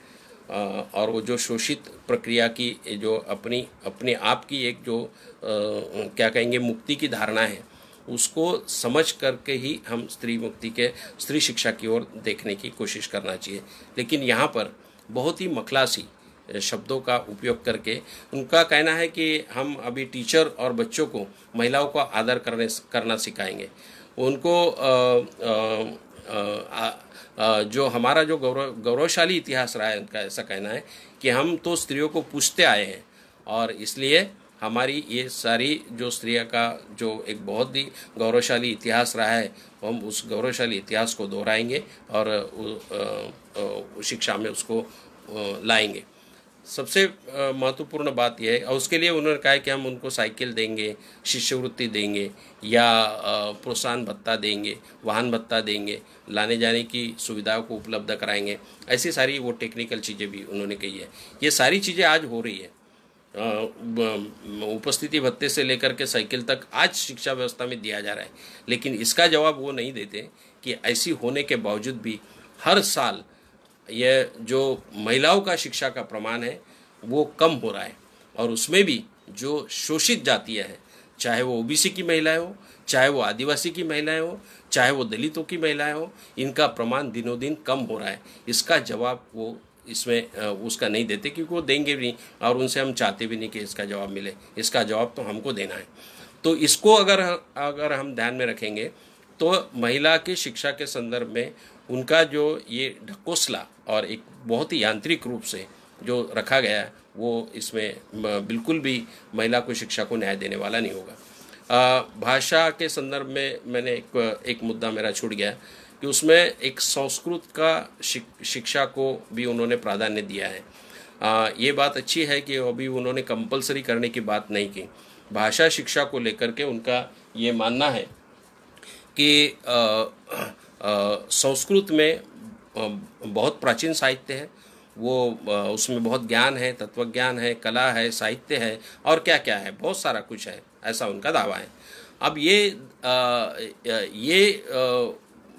और वो जो शोषित प्रक्रिया की जो अपने आप की एक जो क्या कहेंगे मुक्ति की धारणा है, उसको समझ करके ही हम स्त्री शिक्षा की ओर देखने की कोशिश करना चाहिए। लेकिन यहाँ पर बहुत ही मखलासी शब्दों का उपयोग करके उनका कहना है कि हम अभी टीचर और बच्चों को महिलाओं का आदर करना सिखाएंगे। उनको जो हमारा जो गौरवशाली इतिहास रहा है, उनका ऐसा कहना है कि हम तो स्त्रियों को पूछते आए हैं और इसलिए हमारी ये सारी जो स्त्रियों का जो एक बहुत ही गौरवशाली इतिहास रहा है, हम उस गौरवशाली इतिहास को दोहराएंगे और शिक्षा में उसको लाएंगे। सबसे महत्वपूर्ण बात यह है, और उसके लिए उन्होंने कहा है कि हम उनको साइकिल देंगे, शिष्यवृत्ति देंगे या प्रोत्साहन भत्ता देंगे, वाहन भत्ता देंगे, लाने जाने की सुविधाओं को उपलब्ध कराएंगे। ऐसी सारी वो टेक्निकल चीज़ें भी उन्होंने कही है। ये सारी चीज़ें आज हो रही है। उपस्थिति भत्ते से लेकर के साइकिल तक आज शिक्षा व्यवस्था में दिया जा रहा है, लेकिन इसका जवाब वो नहीं देते कि ऐसी होने के बावजूद भी हर साल यह जो महिलाओं का शिक्षा का प्रमाण है वो कम हो रहा है और उसमें भी जो शोषित जातियाँ हैं, चाहे वो ओबीसी की महिलाएं हो, चाहे वो आदिवासी की महिलाएं हो, चाहे वो दलितों की महिलाएं हो, इनका प्रमाण दिनों दिन कम हो रहा है। इसका जवाब वो इसमें उसका नहीं देते क्योंकि वो देंगे भी नहीं और उनसे हम चाहते भी नहीं कि इसका जवाब मिले। इसका जवाब तो हमको देना है। तो इसको अगर हम ध्यान में रखेंगे तो महिला की शिक्षा के संदर्भ में उनका जो ये ढकोसला और एक बहुत ही यांत्रिक रूप से जो रखा गया है वो इसमें बिल्कुल भी महिला को शिक्षा को न्याय देने वाला नहीं होगा। भाषा के संदर्भ में मैंने एक मुद्दा मेरा छूट गया कि उसमें एक संस्कृत का शिक्षा को भी उन्होंने प्राधान्य दिया है। ये बात अच्छी है कि अभी उन्होंने कंपलसरी करने की बात नहीं की। भाषा शिक्षा को लेकर के उनका ये मानना है कि संस्कृत में बहुत प्राचीन साहित्य है, वो उसमें बहुत ज्ञान है, तत्वज्ञान है, कला है, साहित्य है और क्या क्या है, बहुत सारा कुछ है, ऐसा उनका दावा है। अब ये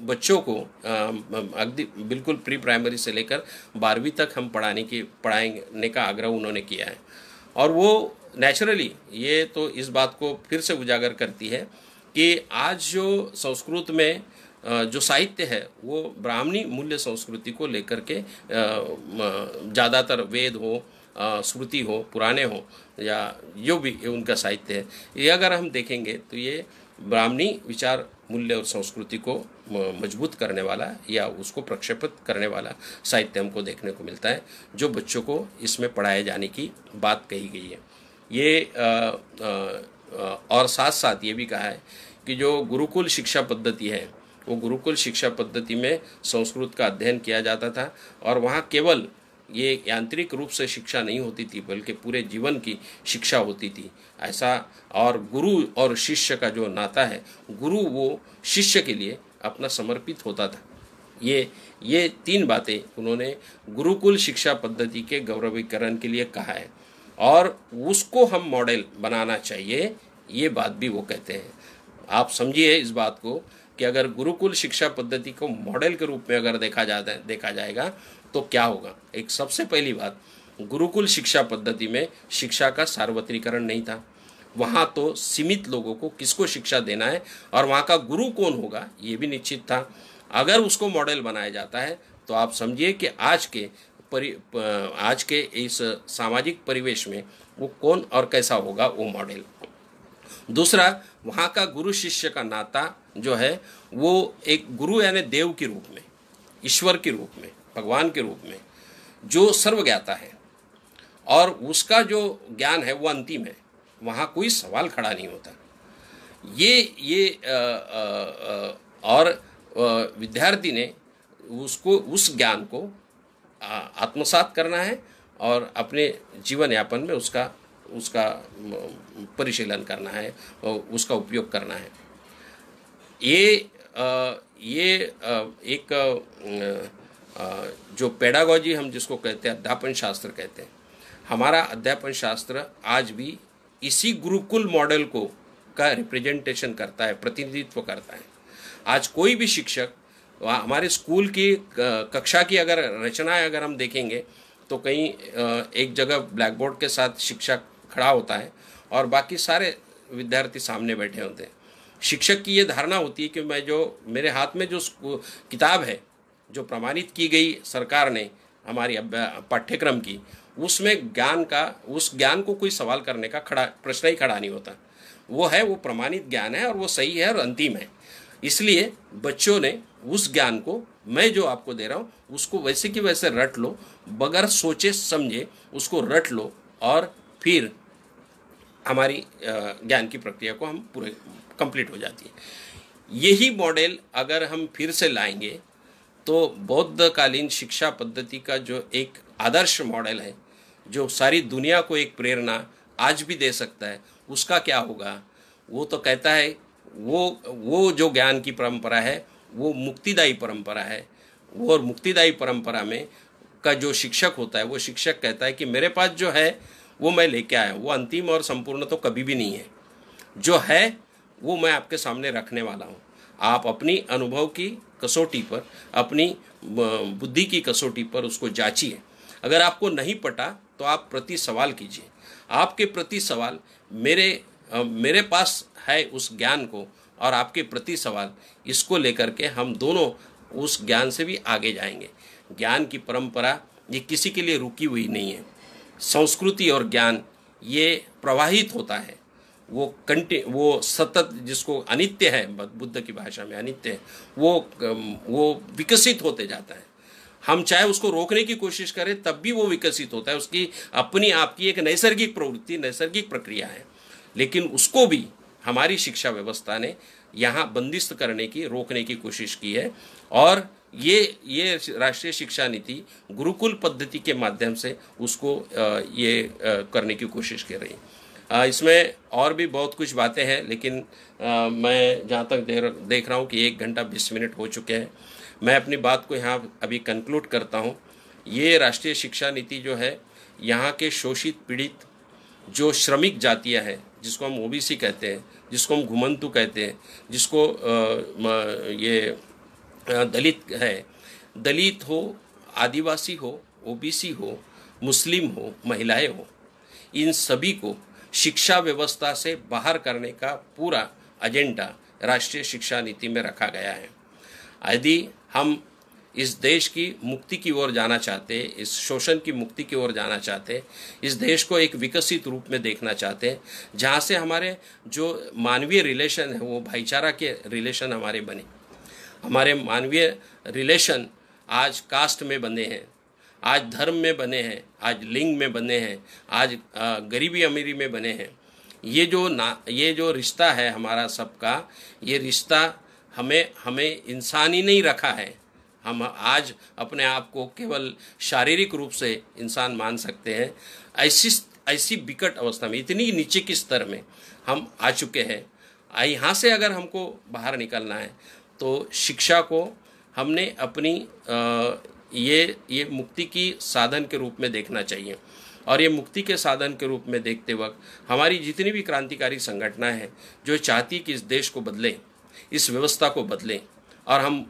बच्चों को अगदी बिल्कुल प्री प्राइमरी से लेकर 12वीं तक हम पढ़ाने का आग्रह उन्होंने किया है। और वो नेचुरली ये तो इस बात को फिर से उजागर करती है कि आज जो संस्कृत में जो साहित्य है वो ब्राह्मणी मूल्य संस्कृति को लेकर के ज़्यादातर वेद हो, श्रुति हो, पुराने हो या जो भी उनका साहित्य है, ये अगर हम देखेंगे तो ये ब्राह्मणी विचार मूल्य और संस्कृति को मजबूत करने वाला या उसको प्रक्षेपित करने वाला साहित्य हमको देखने को मिलता है, जो बच्चों को इसमें पढ़ाए जाने की बात कही गई है। ये और साथ साथ ये भी कहा है कि जो गुरुकुल शिक्षा पद्धति है वो गुरुकुल शिक्षा पद्धति में संस्कृत का अध्ययन किया जाता था और वहाँ केवल ये यांत्रिक रूप से शिक्षा नहीं होती थी बल्कि पूरे जीवन की शिक्षा होती थी ऐसा। और गुरु और शिष्य का जो नाता है, गुरु वो शिष्य के लिए अपना समर्पित होता था। ये 3 बातें उन्होंने गुरुकुल शिक्षा पद्धति के गौरवीकरण के लिए कहा है और उसको हम मॉडल बनाना चाहिए, ये बात भी वो कहते हैं। आप समझिए इस बात को कि अगर गुरुकुल शिक्षा पद्धति को मॉडल के रूप में अगर देखा जाएगा तो क्या होगा। एक सबसे पहली बात, गुरुकुल शिक्षा पद्धति में शिक्षा का सार्वत्रिकरण नहीं था। वहाँ तो सीमित लोगों को किसको शिक्षा देना है और वहाँ का गुरु कौन होगा ये भी निश्चित था। अगर उसको मॉडल बनाया जाता है तो आप समझिए कि आज के इस सामाजिक परिवेश में वो कौन और कैसा होगा वो मॉडल। दूसरा, वहाँ का गुरु शिष्य का नाता जो है वो एक गुरु यानी देव के रूप में, ईश्वर के रूप में, भगवान के रूप में जो सर्वज्ञाता है और उसका जो ज्ञान है वो अंतिम है, वहाँ कोई सवाल खड़ा नहीं होता। और विद्यार्थी ने उस ज्ञान को आत्मसात करना है और अपने जीवन यापन में उसका परिशीलन करना है और उसका उपयोग करना है। ये एक जो पेडागॉजी हम जिसको कहते हैं, अध्यापन शास्त्र कहते हैं, हमारा अध्यापन शास्त्र आज भी इसी गुरुकुल मॉडल को का रिप्रेजेंटेशन करता है, प्रतिनिधित्व करता है। आज कोई भी शिक्षक हमारे स्कूल की कक्षा की अगर रचनाएं अगर हम देखेंगे तो कहीं एक जगह ब्लैक बोर्ड के साथ शिक्षक खड़ा होता है और बाकी सारे विद्यार्थी सामने बैठे होते हैं। शिक्षक की ये धारणा होती है कि मैं जो मेरे हाथ में जो किताब है जो प्रमाणित की गई सरकार ने हमारी पाठ्यक्रम की, उसमें उस ज्ञान को कोई सवाल करने का प्रश्न ही खड़ा नहीं होता। वो प्रमाणित ज्ञान है और वो सही है और अंतिम है। इसलिए बच्चों ने उस ज्ञान को मैं जो आपको दे रहा हूँ उसको वैसे कि वैसे रट लो, बगैर सोचे समझे उसको रट लो और फिर हमारी ज्ञान की प्रक्रिया को हम पूरे कंप्लीट हो जाती है। यही मॉडल अगर हम फिर से लाएंगे तो बौद्धकालीन शिक्षा पद्धति का जो एक आदर्श मॉडल है जो सारी दुनिया को एक प्रेरणा आज भी दे सकता है, उसका क्या होगा। वो तो कहता है वो जो ज्ञान की परंपरा है वो मुक्तिदायी परंपरा है। वो और मुक्तिदायी परंपरा में का जो शिक्षक होता है वो शिक्षक कहता है कि मेरे पास जो है वो मैं लेके आया हूँ, वो अंतिम और संपूर्ण तो कभी भी नहीं है, जो है वो मैं आपके सामने रखने वाला हूँ। आप अपनी अनुभव की कसौटी पर, अपनी बुद्धि की कसौटी पर उसको जांचिए। अगर आपको नहीं पटा तो आप प्रति सवाल कीजिए। आपके प्रति सवाल मेरे पास है उस ज्ञान को और आपके प्रति सवाल, इसको लेकर के हम दोनों उस ज्ञान से भी आगे जाएंगे। ज्ञान की परंपरा ये किसी के लिए रुकी हुई नहीं है। संस्कृति और ज्ञान ये प्रवाहित होता है, वो सतत, जिसको अनित्य है, बुद्ध की भाषा में अनित्य है, वो विकसित होते जाता है। हम चाहे उसको रोकने की कोशिश करें तब भी वो विकसित होता है। उसकी अपनी आपकी एक नैसर्गिक प्रवृत्ति, नैसर्गिक प्रक्रिया है, लेकिन उसको भी हमारी शिक्षा व्यवस्था ने यहाँ बंदिस्त करने की, रोकने की कोशिश की है। और ये राष्ट्रीय शिक्षा नीति गुरुकुल पद्धति के माध्यम से उसको करने की कोशिश कर रही है। इसमें और भी बहुत कुछ बातें हैं, लेकिन मैं जहाँ तक देख रहा हूँ कि 1 घंटा 20 मिनट हो चुके हैं। मैं अपनी बात को यहाँ अभी कंक्लूड करता हूँ। ये राष्ट्रीय शिक्षा नीति जो है, यहाँ के शोषित पीड़ित जो श्रमिक जातियाँ हैं, जिसको हम ओबीसी कहते हैं, जिसको हम घुमंतु कहते हैं, जिसको ये दलित है, दलित हो, आदिवासी हो, ओबीसी हो, मुस्लिम हो, महिलाएं हो, इन सभी को शिक्षा व्यवस्था से बाहर करने का पूरा एजेंडा राष्ट्रीय शिक्षा नीति में रखा गया है। यदि हम इस देश की मुक्ति की ओर जाना चाहते, इस शोषण की मुक्ति की ओर जाना चाहते, इस देश को एक विकसित रूप में देखना चाहते, जहाँ से हमारे जो मानवीय रिलेशन है वो भाईचारा के रिलेशन हमारे बने। हमारे मानवीय रिलेशन आज कास्ट में बने हैं, आज धर्म में बने हैं, आज लिंग में बने हैं, आज गरीबी अमीरी में बने हैं। ये जो रिश्ता है हमारा सबका, ये रिश्ता हमें इंसानी नहीं रखा है। हम आज अपने आप को केवल शारीरिक रूप से इंसान मान सकते हैं। ऐसी विकट अवस्था में, इतनी नीचे की स्तर में हम आ चुके हैं। यहाँ से अगर हमको बाहर निकलना है तो शिक्षा को हमने अपनी ये मुक्ति की साधन के रूप में देखना चाहिए। और ये मुक्ति के साधन के रूप में देखते वक्त हमारी जितनी भी क्रांतिकारी संगठनाएं हैं जो चाहती कि इस देश को बदलें, इस व्यवस्था को बदलें और हम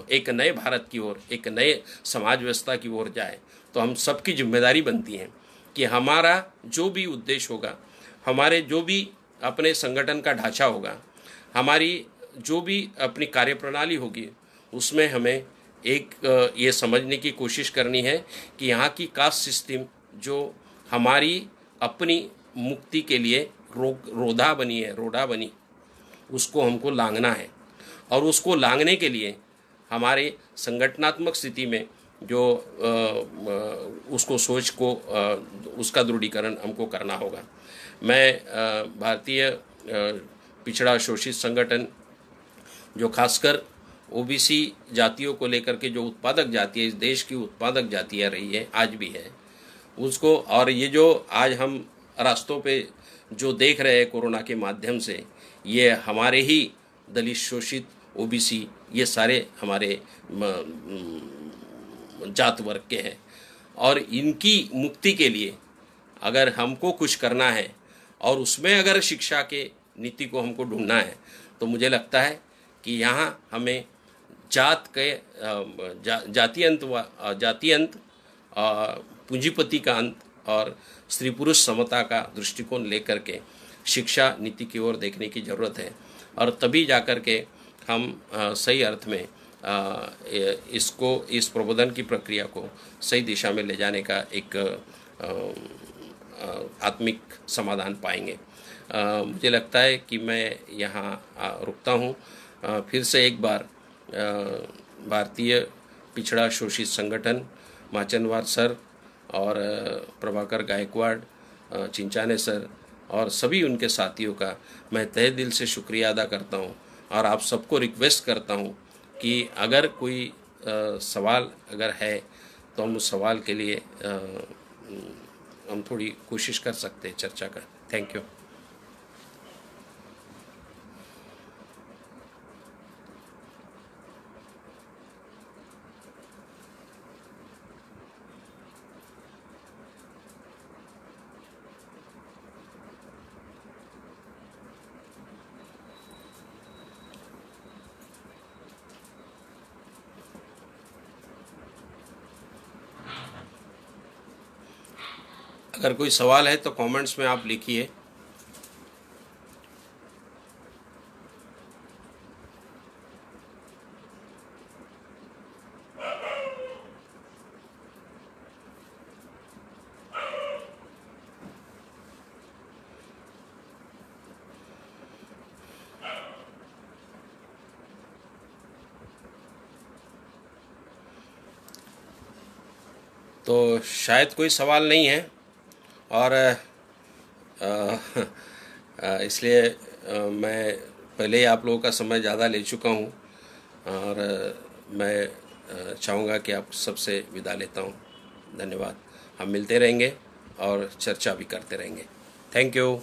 एक नए भारत की ओर, एक नए समाज व्यवस्था की ओर जाए, तो हम सबकी जिम्मेदारी बनती है कि हमारा जो भी उद्देश्य होगा, हमारे जो भी अपने संगठन का ढांचा होगा, हमारी जो भी अपनी कार्यप्रणाली होगी, उसमें हमें एक ये समझने की कोशिश करनी है कि यहाँ की कास्ट सिस्टम जो हमारी अपनी मुक्ति के लिए रोधा बनी, उसको हमको लांघना है। और उसको लांघने के लिए हमारे संगठनात्मक स्थिति में जो उसको सोच को उसका दृढ़ीकरण हमको करना होगा। मैं भारतीय पिछड़ा शोषित संगठन, जो खासकर ओबीसी जातियों को लेकर के जो उत्पादक जाति है, इस देश की उत्पादक जातियाँ रही है, आज भी है, उसको, और ये जो आज हम रास्तों पे जो देख रहे हैं कोरोना के माध्यम से, ये हमारे ही दलित, शोषित, ओबीसी, ये सारे हमारे जात वर्ग के हैं। और इनकी मुक्ति के लिए अगर हमको कुछ करना है और उसमें अगर शिक्षा के नीति को हमको ढूंढना है, तो मुझे लगता है कि यहाँ हमें जात के जाति अंत, पूंजीपति का अंत और स्त्री पुरुष समता का दृष्टिकोण लेकर के शिक्षा नीति की ओर देखने की ज़रूरत है। और तभी जाकर के हम सही अर्थ में इस प्रबोधन की प्रक्रिया को सही दिशा में ले जाने का एक आत्मिक समाधान पाएंगे। मुझे लगता है कि मैं यहाँ रुकता हूँ। फिर से एक बार भारतीय पिछड़ा शोषित संगठन, माचनवार सर और प्रभाकर गायकवाड़, चिंचाने सर और सभी उनके साथियों का मैं तहे दिल से शुक्रिया अदा करता हूँ। और आप सबको रिक्वेस्ट करता हूँ कि अगर कोई सवाल अगर है तो हम उस सवाल के लिए हम थोड़ी कोशिश कर सकते हैं चर्चा का। Thank you. अगर कोई सवाल है तो कमेंट्स में आप लिखिए। तो शायद कोई सवाल नहीं है, और इसलिए मैं पहले ही आप लोगों का समय ज़्यादा ले चुका हूँ, और मैं चाहूँगा कि आप सबसे विदा लेता हूँ। धन्यवाद। हम मिलते रहेंगे और चर्चा भी करते रहेंगे। Thank you.